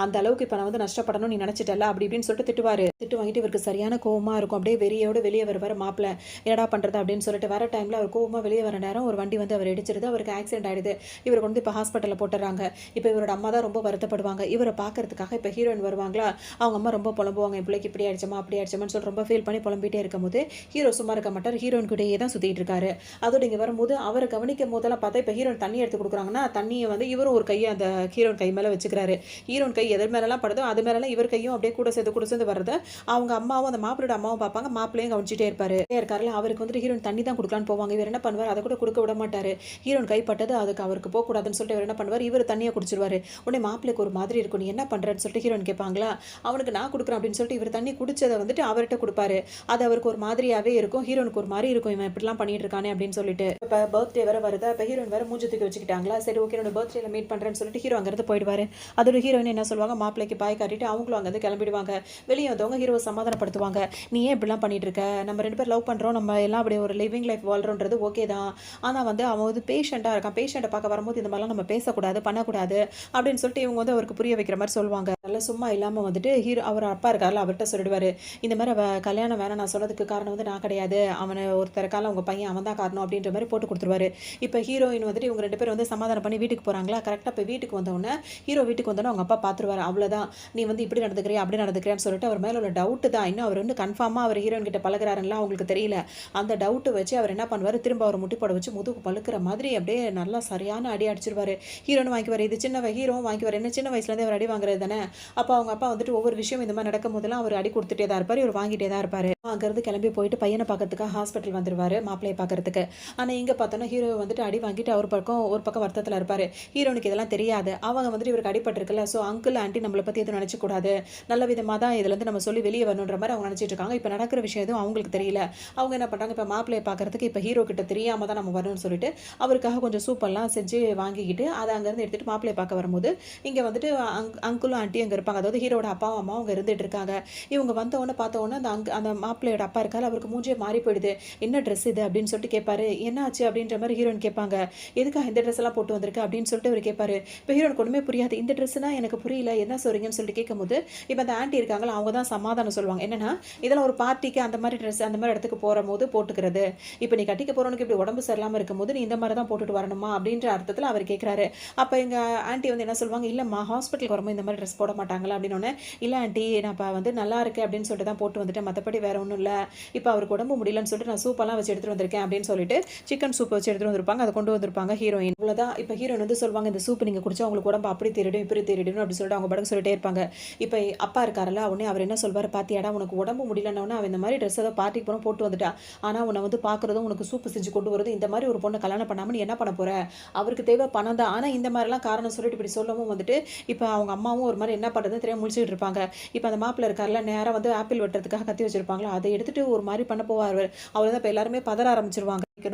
அந்த அளவுக்கு இப்ப நான் வந்து நஷ்டப்படணும்னு நீ நினைச்சிட்டல்ல அப்படி இப்படின்னு சொல்லிட்டு திட்டுவாரு. திட்டு வாங்கிட்டு இவருக்கு சரியான கோவமா இருக்கும். அப்படியே வெறியோட வெளிய வருவாரு மாப்பிள்ளை. என்னடா பண்றது அப்படின்னு சொல்லிட்டு வர டைம்ல அவர் கோவமா வெளிய வர நேரம் ஒரு வண்டி வந்து அவர் இடிச்சிருது. அவருக்கு ஆக்சிடென்ட் ஆயிடுது. இவருக்கு வந்து இப்ப ஹாஸ்பிட்டல்ல போட்டுறாங்க. இப்ப இவரோட அம்மா தான் ரொம்ப வருத்தப்படுவாங்க. இவர பார்க்கறதுக்காக இப்ப ஹீரோயின் வருவாங்களா, அவங்க அம்மா ரொம்ப புலம்புவாங்க. என் பிள்ளைக்கு இப்படி ஆயிடுச்சுமா அப்படி ஆயிடுச்சுமான்னு சொல்லி ரொம்ப ஃபீல் பண்ணி புலம்பிட்டே இருக்கும்போது, ஹீரோ சும்மா இருக்க மாட்டார். ஹீரோயின் கூடயே தான் சுத்திட்டு இருக்காரு. அதோட இங்க வரும்போது அவர கவனிக்கும் போதெல்லாம் பார்த்தா இப்ப ஹீரோயின் தண்ணி எடுத்து குடுக்குறாங்கன்னா, தண்ணிய வந்து இவரும் ஒரு கைய அந்த ஹீரோயின் கை மேல வச்சுக்கிறாரு. ஹீரோயின் கை எது மேலலாம் படுதோ அது மேலலாம் இவர் கையும் அப்படியே கூட சேர்ந்து வர்றத அவங்க அம்மாவும் அந்த மாப்பிள்ளையோட அம்மாவும் பார்ப்பாங்க. மாப்பிள்ளையும் கவனிச்சுட்டே இருக்காருல்ல. அவருக்கு வந்துட்டு ஹீரோயின் தண்ணி தான் குடுக்கலான்னு போவாங்க. இவர் என்ன பண்ணுவாரு, அத கூட குடுக்க விட மாட்டாரு. ஹீரோயின் கைப்பட்டது அதுக்கு அவருக்கு போக்கூடாதுன்னு சொல்லிட்டு இவர் என்ன பண்ணுவாரு, இவரு தண்ணிய குடிச்சிருவாரு. உடனே மாப்பிள்ளைக்கு ஒரு மாதிரி இருக்கும். நீ என்ன பண்றன்னு சொல்லிட்டு ஹீரோயின் கேட்பாங்களா, அவனுக்கு நான் குடுக்குறேன் அப்படின்னு சொல்லிட்டு இவர் தண்ணி குடிச்சத வந்துட்டு அவர்ட்ட குடுப்பாரு. அது அவருக்கு ஒரு மாதிரியாவே இருக்கும். ஹீரோனுக்கு ஒரு மாரி இருக்கும். இவன் இப்படிலாம் பண்ணிட்டு இருக்கானே அப்படின்னு சொல்லிட்டு. இப்ப பர்த்டே வேற வருதா. இப்ப ஹீரோயின் வேற மூஞ்சி தூக்கி வச்சுக்கிட்டாங்களா. சரி ஓகே என்னோட பர்த்டேல மீட் பண்றேன்னு சொல்லிட்டு ஹீரோ அங்கிருந்து போயிடுவாரு. அதோட ஹீரோயின் என்ன சொல்லுவாங்க, மாப்பிள்ளைக்கு பாய் காட்டிட்டு அவங்களும் அங்கிருந்து கிளம்பிடுவாங்க. வெளியே வந்தவங்க ஹீரோவை சமாதானப்படுத்துவாங்க. நீ ஏன் இப்படிலாம் பண்ணிட்டு இருக்க? நம்ம 2 பேரும் லவ் பண்றோம். நம்ம எல்லாம் அப்படியே ஒரு லிவிங் லைஃப் வாழ்றோன்றது ஓகே தான். ஆனா வந்து அவன் வந்து பேஷண்டா இருக்கான். பேஷண்ட்டை பார்க்க வரும்போது இந்த மாதிரிலாம் நம்ம பேசக்கூடாது, பண்ணக்கூடாது அப்படின்னு சொல்லிட்டு இவங்க வந்து அவருக்கு புரிய வைக்கிற மாதிரி சொல்லுவாங்க. நல்லா சும்மா இல்லாம வந்துட்டு ஹீரோ அவர் அப்பா இருக்காருல்ல அவர்கிட்ட சொல்லிடுவாரு. இந்த மாதிரி கல்யாணம் வேணாம் நான் சொன்னதுக்கு காரணம் வந்து நான் கிடையாது. அவனை ஒருத்தருக்கால உங்க பையன் அவன் தான் காரணம் அப்படின்ற மாதிரி போட்டு கொடுத்துருவாரு. இப்போ ஹீரோயின் வந்துட்டு இவங்க 2 பேரும் வந்து சமாதானம் பண்ணி வீட்டுக்கு போறாங்களா. கரெக்டாக இப்போ வீட்டுக்கு வந்தோடனே ஹீரோ வீட்டுக்கு வந்தோடனே அவங்க அப்பா பார்த்துருவாரு. அவ்வளோதான் நீ வந்து இப்படி நடந்துக்கிறியா அப்படி நடந்துக்கிறியான்னு சொல்லிட்டு அவர் மேலே உள்ள டவுட்டு தான். இன்னும் அவர் வந்து கன்ஃபார்மாக அவர் ஹீரோயின் கிட்ட பழகுறாருன்னா அவங்களுக்கு தெரியல. அந்த டவுட்டு வச்சு அவர் என்ன பண்ணுவார், திரும்ப அவர் முட்டி போட வச்சு முதுகு பழுக்கிற மாதிரி அப்படியே நல்லா சரியான அடி அடிச்சிருவாரு. ஹீரோன்னு வாங்கிக்குவார். இது சின்ன ஹீரோவும் வாங்கிக்குவார். என்ன சின்ன வயசுலேருந்தே அவர் அடி வாங்குறது தானே. அப்போ அவங்க அப்பா வந்துட்டு ஒவ்வொரு விஷயம் இந்த மாதிரி நடக்கும் போதெல்லாம் அவர் அடி கொடுத்துட்டே தான் இருப்பார். இவர் வாங்கிட்டே தான் இருப்பார். அங்கேருந்து கிளம்பி போயிட்டு பையனை பார்க்கறதுக்காக ஹாஸ்பிட்டல் வந்துருவாரு மாப்பிள்ளையை பார்க்கறதுக்கு. ஆனால் இங்கே பார்த்தோன்னா ஹீரோ வந்துட்டு அடி வாங்கிட்டு ஒரு பக்கம் வருத்தத்தில் இருப்பார். ஹீரோனுக்கு இதெல்லாம் தெரியாது. அவங்க வந்துட்டு இவருக்கு அடிபட்டிருக்குல்ல. ஸோ அங்கிள் ஆண்டி நம்மளை பற்றி எதுவும் நினச்சக்கூடாது, நல்ல விதமாக தான் இதுலேருந்து நம்ம சொல்லி வெளியே வரணுன்ற மாதிரி அவங்க நினச்சிட்டு இருக்காங்க. இப்போ நடக்கிற விஷயம் எதுவும் அவங்களுக்கு தெரியல. அவங்க என்ன பண்ணுறாங்க, இப்போ மாப்பிள்ளையை பார்க்கறதுக்கு இப்போ ஹீரோ கிட்ட தெரியாமல் தான் நம்ம வரணும்னு சொல்லிட்டு அவருக்காக கொஞ்சம் சூப்பெல்லாம் செஞ்சு வாங்கிக்கிட்டு அதை அங்கேருந்து எடுத்துகிட்டு மாப்பிள்ளையை பார்க்க வரும்போது இங்கே வந்துட்டு அங்கிளும் ஆண்டி அங்கே இருப்பாங்க. அதாவது ஹீரோட அப்பாவும் அம்மா அவங்க இருந்துட்டு இருக்காங்க. இவங்க வந்தவொடனே பார்த்தவொடனே அந்த மாப்பிள்ளையோட அப்பா இருக்காரு. அவருக்கு மூஞ்சே மாறி போயிடுது. என்ன ட்ரெஸ் இது அப்படின்னு சொல்லிட்டு கேட்பாரு. என்ன ஆச்சு அப்படின்ற மாதிரி ஹீரோயின் கேட்பாங்க. எதுக்காக இந்த ட்ரெஸ் எல்லாம் போட்டு வந்திருக்கு அப்படின்னு சொல்லிட்டு அவர் கேட்பாரு. இப்போ ஹீரோனுக்கு ஒன்றுமே புரியாது. இந்த ட்ரெஸ்னா எனக்கு புரியல, என்ன சொல்றீங்கன்னு சொல்லிட்டு கேட்கும்போது இப்போ அந்த ஆண்டி இருக்காங்களா அவங்க தான் சமாதானம் சொல்லுவாங்க. என்னன்னா இதெல்லாம் ஒரு பார்ட்டிக்கு அந்த மாதிரி ட்ரெஸ் அந்த மாதிரி இடத்துக்கு போகிற போது போட்டுக்கிறது. இப்போ நீ கட்டிக்க போறவனுக்கு இப்படி உடம்பு சரியில்லாமல் இருக்கும்போது நீ இந்த மாதிரி தான் போட்டுட்டு வரணுமா அப்படின்ற அர்த்தத்தில் அவர் கேட்குறாரு. அப்போ எங்கள் ஆண்டி வந்து என்ன சொல்லுவாங்க, இல்லைம்மா ஹாஸ்பிட்டலுக்கு வரும்போது இந்த மாதிரி ட்ரெஸ் போட மாட்டாங்களா அப்படின்னு. இல்லை ஆண்டி நான் இப்போ வந்து நல்லா இருக்கு அப்படின்னு சொல்லிட்டு சொல்லிட்டு தான் போட்டு வந்துட்டேன், மற்றபடி வேற ஒன்றும் இல்லை. இப்போ அவருக்கு உடம்பு முடியலன்னு சொல்லிட்டு நான் சூப்பெல்லாம் வச்சு எடுத்துகிட்டு வந்திருக்கேன் அப்படின்னு சொல்லிட்டு சிக்கன் சூப் வச்சு எடுத்துகிட்டு வந்திருப்பாங்க. அதை கொண்டு வந்திருப்பாங்க ஹீரோயின். இவ்வளோதான். இப்போ ஹீரோயின் வந்து சொல்லுவாங்க, இந்த சூப் நீங்கள் குடிச்சா உங்களுக்கு உடம்பு அப்படி தேறிடும் இப்படி தேறிடும் அப்படின்னு சொல்லிட்டு அவங்க படகு சொல்லிட்டே இருப்பாங்க. இப்போ அப்பா இருக்காருல்ல, உடனே அவர் என்ன சொல்வார், பாத்தியாடா உனக்கு உடம்பு முடியலன்னா அவன் இந்த மாதிரி ட்ரெஸ் ஏதோ பார்ட்டிக்கு போகிறோம் போட்டு வந்துட்டா, ஆனால் உன்னை வந்து பார்க்குறதும் உனக்கு சூப்பு செஞ்சு கொண்டு வரது, இந்த மாதிரி ஒரு பொண்ணை கல்யாணம் பண்ணாமல் நீ என்ன பண்ண போகிற, அவருக்கு தேவை பணம் தான். ஆனால் இந்த மாதிரிலாம் காரணம் சொல்லிட்டு இப்படி சொல்லவும் வந்துட்டு இப்போ அவங்க அம்மாவும் ஒரு மாதிரி என்ன பண்ணுறதுன்னு தெரியாம முழிச்சிட்டு இருப்பாங்க. இப்போ அந்த மாப்பிள்ளை இருக்கார்ல, நேராக வந்து ஆப்பிள் வெட்டுறதுக்காக கத்தி வச்சிருப்பாங்களா, அதை எடுத்துட்டு ஒரு மாதிரி பண்ண போவார். அவர் தான் இப்போ எல்லாருமே பதற ஆரம்பிச்சிருவாங்க.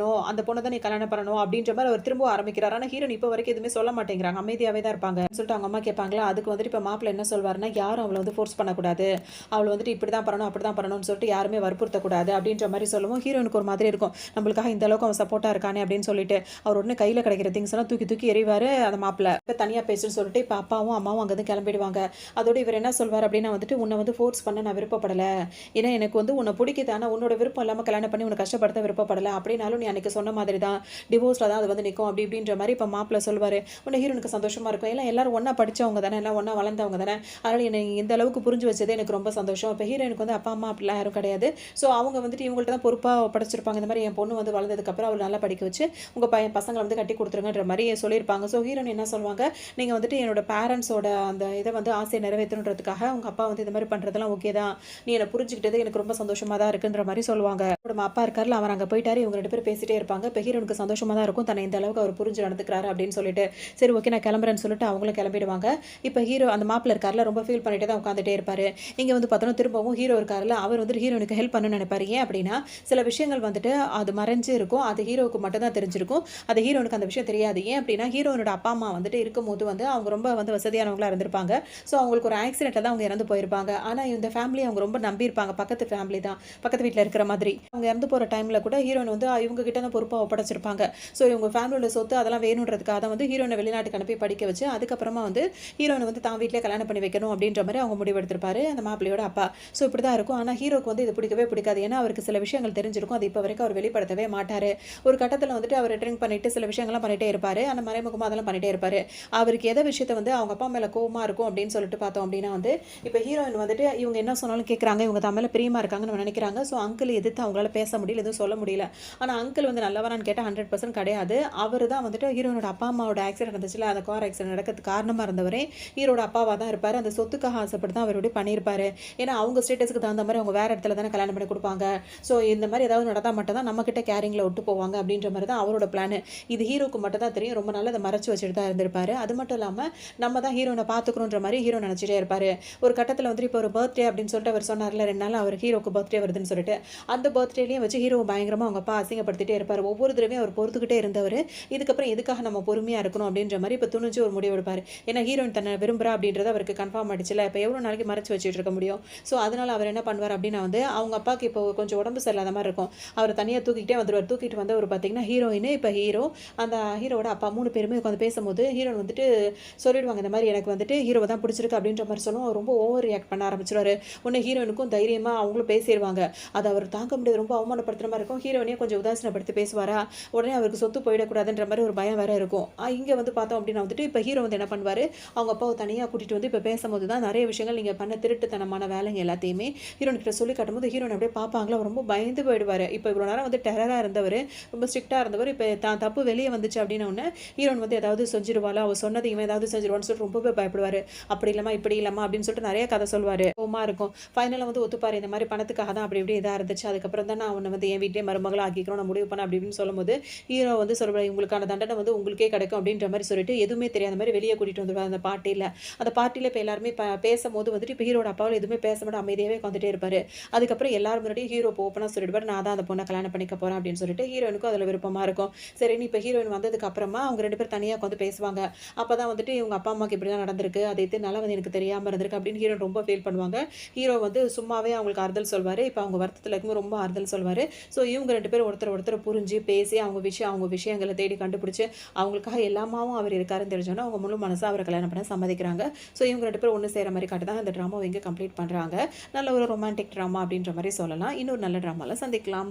அந்த பொண்ணை தான் நீ கல்யாணம் பண்ணணும் அப்படின்ற மாதிரி அவர் திரும்ப ஆரம்பிக்கிறார். ஆனால் ஹீரோன் இப்போ வரைக்கும் எதுவுமே சொல்ல மாட்டேங்கிறாங்க, அமைதியாகவே தான் இருப்பாங்க சொல்லிட்டு அவங்க அம்மா கேட்பாங்களா. அதுக்கு வந்துட்டு இப்போ மாப்பிள்ளை என்ன சொல்வாருன்னா, யாரும் அவளை வந்து ஃபோர்ஸ் பண்ணக்கூடாது, அவளை வந்துட்டு இப்படி தான் பண்ணணும் அப்படி தான் பண்ணணும்னு சொல்லிட்டு யாருமே வற்புறுத்தக்கூடாது அப்படின்ற மாதிரி சொல்லவும் ஹீரோனுக்கு ஒரு மாதிரி இருக்கும், நம்மளுக்காக இந்த அளவுக்கு அவன் சப்போர்ட்டாக இருக்கானே அப்படின்னு சொல்லிட்டு அவர் உடனே கையில் கிடைக்கிற திங்ஸ் எல்லாம் தூக்கி தூக்கி எறிவார் அந்த மாப்பிள்ளை. இப்போ தனியாக பேசுன்னு சொல்லிட்டு இப்போ அப்பாவும் அம்மாவும் அங்கேருந்து கிளம்பிடுவாங்க. அதோட இவர் என்ன சொல்வார் அப்படின்னா வந்துட்டு, உன்னை வந்து ஃபோர்ஸ் பண்ண நான் விருப்பப்படலை, ஏன்னா எனக்கு வந்து உன்னை பிடிக்குது, ஆனால் உன்னோட விருப்பம் இல்லாமல் கல்யாணம் பண்ணி உன்னை கஷ்டப்படுத்த விருப்பப்படலை, அப்படின்னாலும் நீ அன்றைக்கி சொன்ன மாதிரி தான் டிவோர்ஸில் தான் அது வந்து நிற்கும் அப்படி இப்படின்ற மாதிரி இப்போ மாப்பிள்ளை சொல்வார். உன்னை ஹீரோனுக்கு சந்தோஷமாக இருக்கும், எல்லாம் எல்லாரும் ஒன்றா படித்தவங்க தானே, எல்லாம் ஒன்றா வளர்ந்தவங்க தானே, அதனால் என்னை இந்த அளவுக்கு புரிஞ்சு வச்சது எனக்கு ரொம்ப சந்தோஷம். இப்போ ஹீரோனுக்கு வந்து அப்பா அம்மா அப்படிலாம் யாரும் கிடையாது. ஸோ அவங்க வந்துட்டு இவங்கள்ட்ட தான் பொறுப்பாக படிச்சிருப்பாங்க. இந்த மாதிரி என் பொண்ணு வந்து வளர்ந்ததுக்கப்புறம் அவள் நல்லா படிக்க வச்சு உங்கள் பசங்களை வந்து கட்டி கொடுத்துருங்கன்ற மாதிரி சொல்லியிருப்பாங்க. ஸோ ஹீரோன் என்ன சொல்லுவாங்க, நீங்கள் வந்துட்டு என்னோட பேரண்ட்ஸோட அந்த இதை வந்து ஆசையை நிறைவேற்றணுன்றதுக்காக உங்கள் அப்பா வந்து இந்த மாதிரி பண்ணுறதெல்லாம் ஓகே தான், நீ என்னை புரிஞ்சுக்கிட்டது எனக்கு ரொம்ப சந்தோஷமாக தான் இருக்குன்ற மாதிரி சொல்லுவாங்க. அவரோட அப்பா இருக்கார்ல, அவர் அங்கே போயிட்டாரு, இவங்க 2 பேர் பேசிட்டே இருப்பாங்க. இப்போ ஹீரோனுக்கு சந்தோஷமாக தான் இருக்கும், தன்னை இந்த அளவுக்கு அவர் புரிஞ்சு நடந்துக்கிறாரு அப்படின்னு சொல்லிட்டு. சரி ஓகே நான் கிளம்புறேன்னு சொல்லிட்டு அவங்களும் கிளம்பிடுவாங்க. இப்போ ஹீரோ அந்த மாப்பிள்ளை இருக்கார்ல, ரொம்ப ஃபீல் பண்ணிட்டு தான் உட்காந்துட்டே இருப்பாரு. இங்கே வந்து பார்த்தோன்னா திரும்பவும் ஹீரோ இருக்கார்ல, அவர் வந்துட்டு ஹீரோனுக்கு ஹெல்ப் பண்ணணும்னு நினைப்பாரு. ஏன் அப்படின்னா சில விஷயங்கள் வந்துட்டு அது மறைஞ்சு இருக்கும், அது ஹீரோவுக்கு மட்டும் தான் தெரிஞ்சிருக்கும், அது ஹீரோனுக்கு அந்த விஷயம் தெரியாது. ஏன் அப்படின்னா ஹீரோனோட அப்பா அம்மா வந்துட்டு இருக்கும்போது வந்து அவங்க ரொம்ப வந்து வசதியானவங்களா இருந்திருப்பாங்க. ஸோ அவங்களுக்கு ஒரு ஆக்சிடென்ட்ல தான் அவங்க இறந்து போயிருப்பாங்க. ஆனால் இந்த ஃபேமிலி அவங்க ரொம்ப நம்பியிருப்பாங்க, பக்கத்து ஃபேமிலி தான், பக்கத்து வீட்டில் இருக்கிற மாதிரி. அவங்க இறந்து போகிற டைமில் கூட ஹீரோன் வந்து இவங்க கிட்ட தான் பொறுப்பாக ஒப்படைச்சிருப்பாங்க. ஸோ இவங்க ஃபேமிலியோட சொத்து அதெல்லாம் வேணுன்றதுக்காக தான் வந்து ஹீரோனை வெளிநாட்டுக்கு அனுப்பி படிக்க வச்சு அதுக்கப்புறமா வந்து ஹீரோனை வந்து தான் வீட்டிலே கல்யாணம் பண்ணி வைக்கணும் அப்படின்ற மாதிரி அவங்க முடிவெடுத்திருப்பாரு அந்த மாப்பிள்ளையோட அப்பா. ஸோ இப்படி தான் இருக்கும். ஆனால் ஹீரோக்கு வந்து இது பிடிக்கவே பிடிக்காது. ஏன்னா அவருக்கு சில விஷயங்கள் தெரிஞ்சிருக்கும், அது இப்போ வரைக்கும் அவர் வெளிப்படுத்தவே மாட்டார். ஒரு கட்டத்தில் வந்துட்டு அவர் ட்ரிங்க் பண்ணிட்டு சில விஷயங்கள்லாம் பண்ணிட்டே இருப்பார். ஆனால் மறைமுகமாக அதெல்லாம் பண்ணிட்டே இருப்பார். அவருக்கு எதை விஷயத்தை வந்து அவங்க அப்பா மேலே கோவமாக இருக்கும் அப்படின்னு சொல்லிட்டு பார்த்தோம் அப்படின்னா வந்து இப்போ ஹீரோயின் வந்துட்டு இவங்க என்ன சொன்னாலும் கேட்குறாங்க, இவங்க தான் மேலே பிரியமாக இருக்காங்கன்னு நினைக்கிறாங்க. ஸோ அங்கிள் எதிர்த்து அவங்களால பேச முடியல, எதுவும் சொல்ல முடியல. ஆனால் அங்கிள் வந்து நல்லவரான்னு கேட்டால் 100% கிடையாது. அவர் தான் வந்துட்டு ஹீரோனோட அப்பா அம்மாவோட ஆக்சிடென்ட் நடந்துச்சுல, அந்த கார் ஆக்சிடென்ட் நடக்கிறதுக்கு காரணமாக இருந்தவரே ஹீரோட அப்பாவாக தான் இருப்பார். அந்த சொத்துக்காக ஆசைப்பட்டு தான் அவருடைய பண்ணியிருப்பாரு. ஏன்னா அவங்க ஸ்டேட்டஸ்க்கு தகுந்த மாதிரி அவங்க வேறு இடத்துல தானே கல்யாணம் பண்ணி கொடுப்பாங்க. ஸோ இந்த மாதிரி ஏதாவது நடந்தால் மட்டும் தான் நம்மக்கிட்ட கேரிங்கில் விட்டு போவாங்க அப்படின்ற மாதிரி தான் அவரோட பிளான். இது ஹீரோக்கு மட்டும் தான் தெரியும். ரொம்ப நாள் அதை மறைச்சு வச்சுட்டு தான் இருந்திருப்பாரு. அது மட்டும் இல்லாமல் நம்ம தான் ஹீரோனை பார்த்துக்கணுன்ற மாதிரி ஹீரோ நினச்சிட்டே இருப்பார். ஒரு கட்டத்தில் வந்துட்டு இப்போ ஒரு பர்த்டே அப்படின்னு சொல்லிட்டு அவர் சொன்னார்ல, 2 நாள் அவர் ஹீரோக்கு பர்த்டே வருதுன்னு சொல்லிட்டு அந்த பர்த்டேலையும் வச்சு ஹீரோ பயங்கரமாக அவங்க அப்பா அசிங்கப்படுத்திட்டே இருப்பார். ஒவ்வொரு தடவையும் அவர் பொறுத்துக்கிட்டே இருந்தவர் இதுக்கப்புறம் எதுக்காக நம்ம பொறுமையாக இருக்கணும் அப்படின்ற மாதிரி இப்போ துணிஞ்சு ஒரு முடிவு எடுப்பார். ஏன்னா ஹீரோயின் தன்னை விரும்புகிறா அப்படின்றது அவருக்கு கன்ஃபார்ம் ஆகிடுச்சுல, இப்போ எவ்வளோ நாளைக்கு மறைச்சு வச்சுட்டு இருக்க முடியும். ஸோ அதனால் அவர் என்ன பண்ணுவார் அப்படின்னா வந்து அவங்க அப்பாவுக்கு இப்போ கொஞ்சம் உடம்பு சரியில்லாத மாதிரி இருக்கும், அவர் தனியாக தூக்கிட்டே வந்துடுவார். தூக்கிட்டு வந்து அவர் பார்த்தீங்கன்னா ஹீரோயின் இப்போ ஹீரோ அந்த ஹீரோட அப்பா 3 பேருமே உட்காந்து பேசும்போது ஹீரோன் வந்துட்டு சொல்லிடுவாங்க, இந்த மாதிரி எனக்கு வந்துட்டு ஹீரோவை தான் பிடிச்சிருக்கு அப்படின்ற மாதிரி சொல்லுவோம். அவர் ரொம்ப ஓவர் ரியாக்ட் பண்ண ஆரம்பிச்சிருவாரு. உடனே ஹீரோனுக்கும் தைரியமாக அவங்களும் பேசிடுவாங்க. அதை அவர் தாங்க முடியாது, ரொம்ப அவமானப்படுத்துகிற மாதிரி இருக்கும். ஹீரோனையும் கொஞ்சம் உதாசனப்படுத்தி பேசுவாரா, உடனே அவருக்கு சொத்து போயிடக்கூடாதுன்ற மாதிரி ஒரு பயம் வேற இருக்கும். இங்கே வந்து பார்த்தோம் அப்படின்னா வந்துட்டு இப்போ ஹீரோ வந்து என்ன பண்ணுவார், அவங்க அப்பாவை தனியாக கூட்டிகிட்டு வந்து இப்போ பேசும்போது தான் நிறைய விஷயங்கள் நீங்கள் பண்ண திருட்டுத்தனமான வேலைங்க எல்லாத்தையுமே ஹீரோன்கிட்ட சொல்லி காட்டும்போது ஹீரோன் அப்படியே பார்ப்பாங்களா, ரொம்ப பயந்து போயிடுவார். இப்போ இவ்வளோ நேரம் வந்து டெரராக இருந்தவர், ரொம்ப ஸ்ட்ரிக்டாக இருந்தவர், இப்போ தான் தப்பு வெளியே வந்துச்சு அப்படின்னா உடனே ஹீரோன் வந்து ஏதாவது செஞ்சிருவாளா, அவள் சொன்னது இவன் ஏதாவது செஞ்சிருவான்னு சொல்லிட்டு ரொம்பவே பயப்படுவார். அப்படி இல்லாமல் இப்படி இல்லாமல் அப்படின்னு சொல்லிட்டு நிறைய கதை சொல்லுவார். கோவமாக இருக்கும். ஃபைனலாக வந்து ஒத்துப்பார், இந்த மாதிரி பணத்துக்காக தான் அப்படி இப்படி இதாக இருந்துச்சு, அதுக்கப்புறம் தான் நான் அவனை வந்து என் வீட்டிலே மருமகளை ஆக்கிக்கிறோம் நான் முடிவு பண்ண அப்படி இப்படின்னு சொல்லும்போது ஹீரோ வந்து சொல்லுவார், உங்களுக்கான தண்டனை வந்து உங்களுக்கே கிடைக்கும் அப்படின்ற மாதிரி சொல்லிட்டு எதுவுமே தெரியாத மாதிரி வெளியே கூட்டிகிட்டு வந்துடுவார் அந்த பார்ட்டியில். அந்த பார்ட்டியில் இப்போ எல்லாருமே பேசும்போது வந்துட்டு இப்போ ஹீரோட அப்பாவில் எதுவுமே பேச மாட்டேன் அமைதியாகவே வந்துட்டே இருப்பார். அதுக்கப்புறம் எல்லாரும் முன்னாடியும் ஹீரோ ஓப்பனாக சொல்லிடுவார், நான் தான் அந்த பொண்ணை கல்யாணம் பண்ணிக்க போகிறேன் அப்படின்னு சொல்லிட்டு ஹீரோனுக்கும் அதில் விருப்பமாக இருக்கும். சரி இப்போ ஹீரோயின் வந்ததுக்கு அப்புறமா அவங்க 2 பேர் தனியாக வந்து பேசுவாங்க. அப்போ தான் வந்துட்டு இவங்க அப்பா அம்மாவுக்கு இப்படி தான் நடந்திருக்கு, அது எத்தனால வந்து எனக்கு தெரியாமல் இருந்திருக்கு அப்படின்னு ஹீரோன் ரொம்ப ஃபீல் பண்ணுவாங்க. ஹீரோ வந்து சும்மாவே அவங்களுக்கு ஆறுதல் சொல்வார். இப்போ அவங்க வருத்தத்தில் இருக்கும்போது ரொம்ப ஆறுதல் சொல்வார். ஸோ இவங்க 2 பேரும் ஒருத்தர் புரிஞ்சு பேசி அவங்க விஷயங்களை தேடி கண்டுபிடிச்சி அவங்களுக்காக எல்லாமாவும் அவர் இருக்காருன்னு தெரிஞ்சோன்னா அவங்க முழு மனசாக அவரை கல்யாணம் பண்ண சம்மதிக்கிறாங்க. ஸோ இவங்க 2 பேரும் ஒன்று சேர மாதிரி காட்டு தான் அந்த ட்ராமாவை இங்கே கம்ப்ளீட் பண்ணுறாங்க. நல்ல ஒரு ரொமான்டிக் ட்ராமா அப்படின்ற மாதிரி சொல்லலாம். இன்னொரு நல்ல ட்ராமாவில் சந்திக்கலாம்.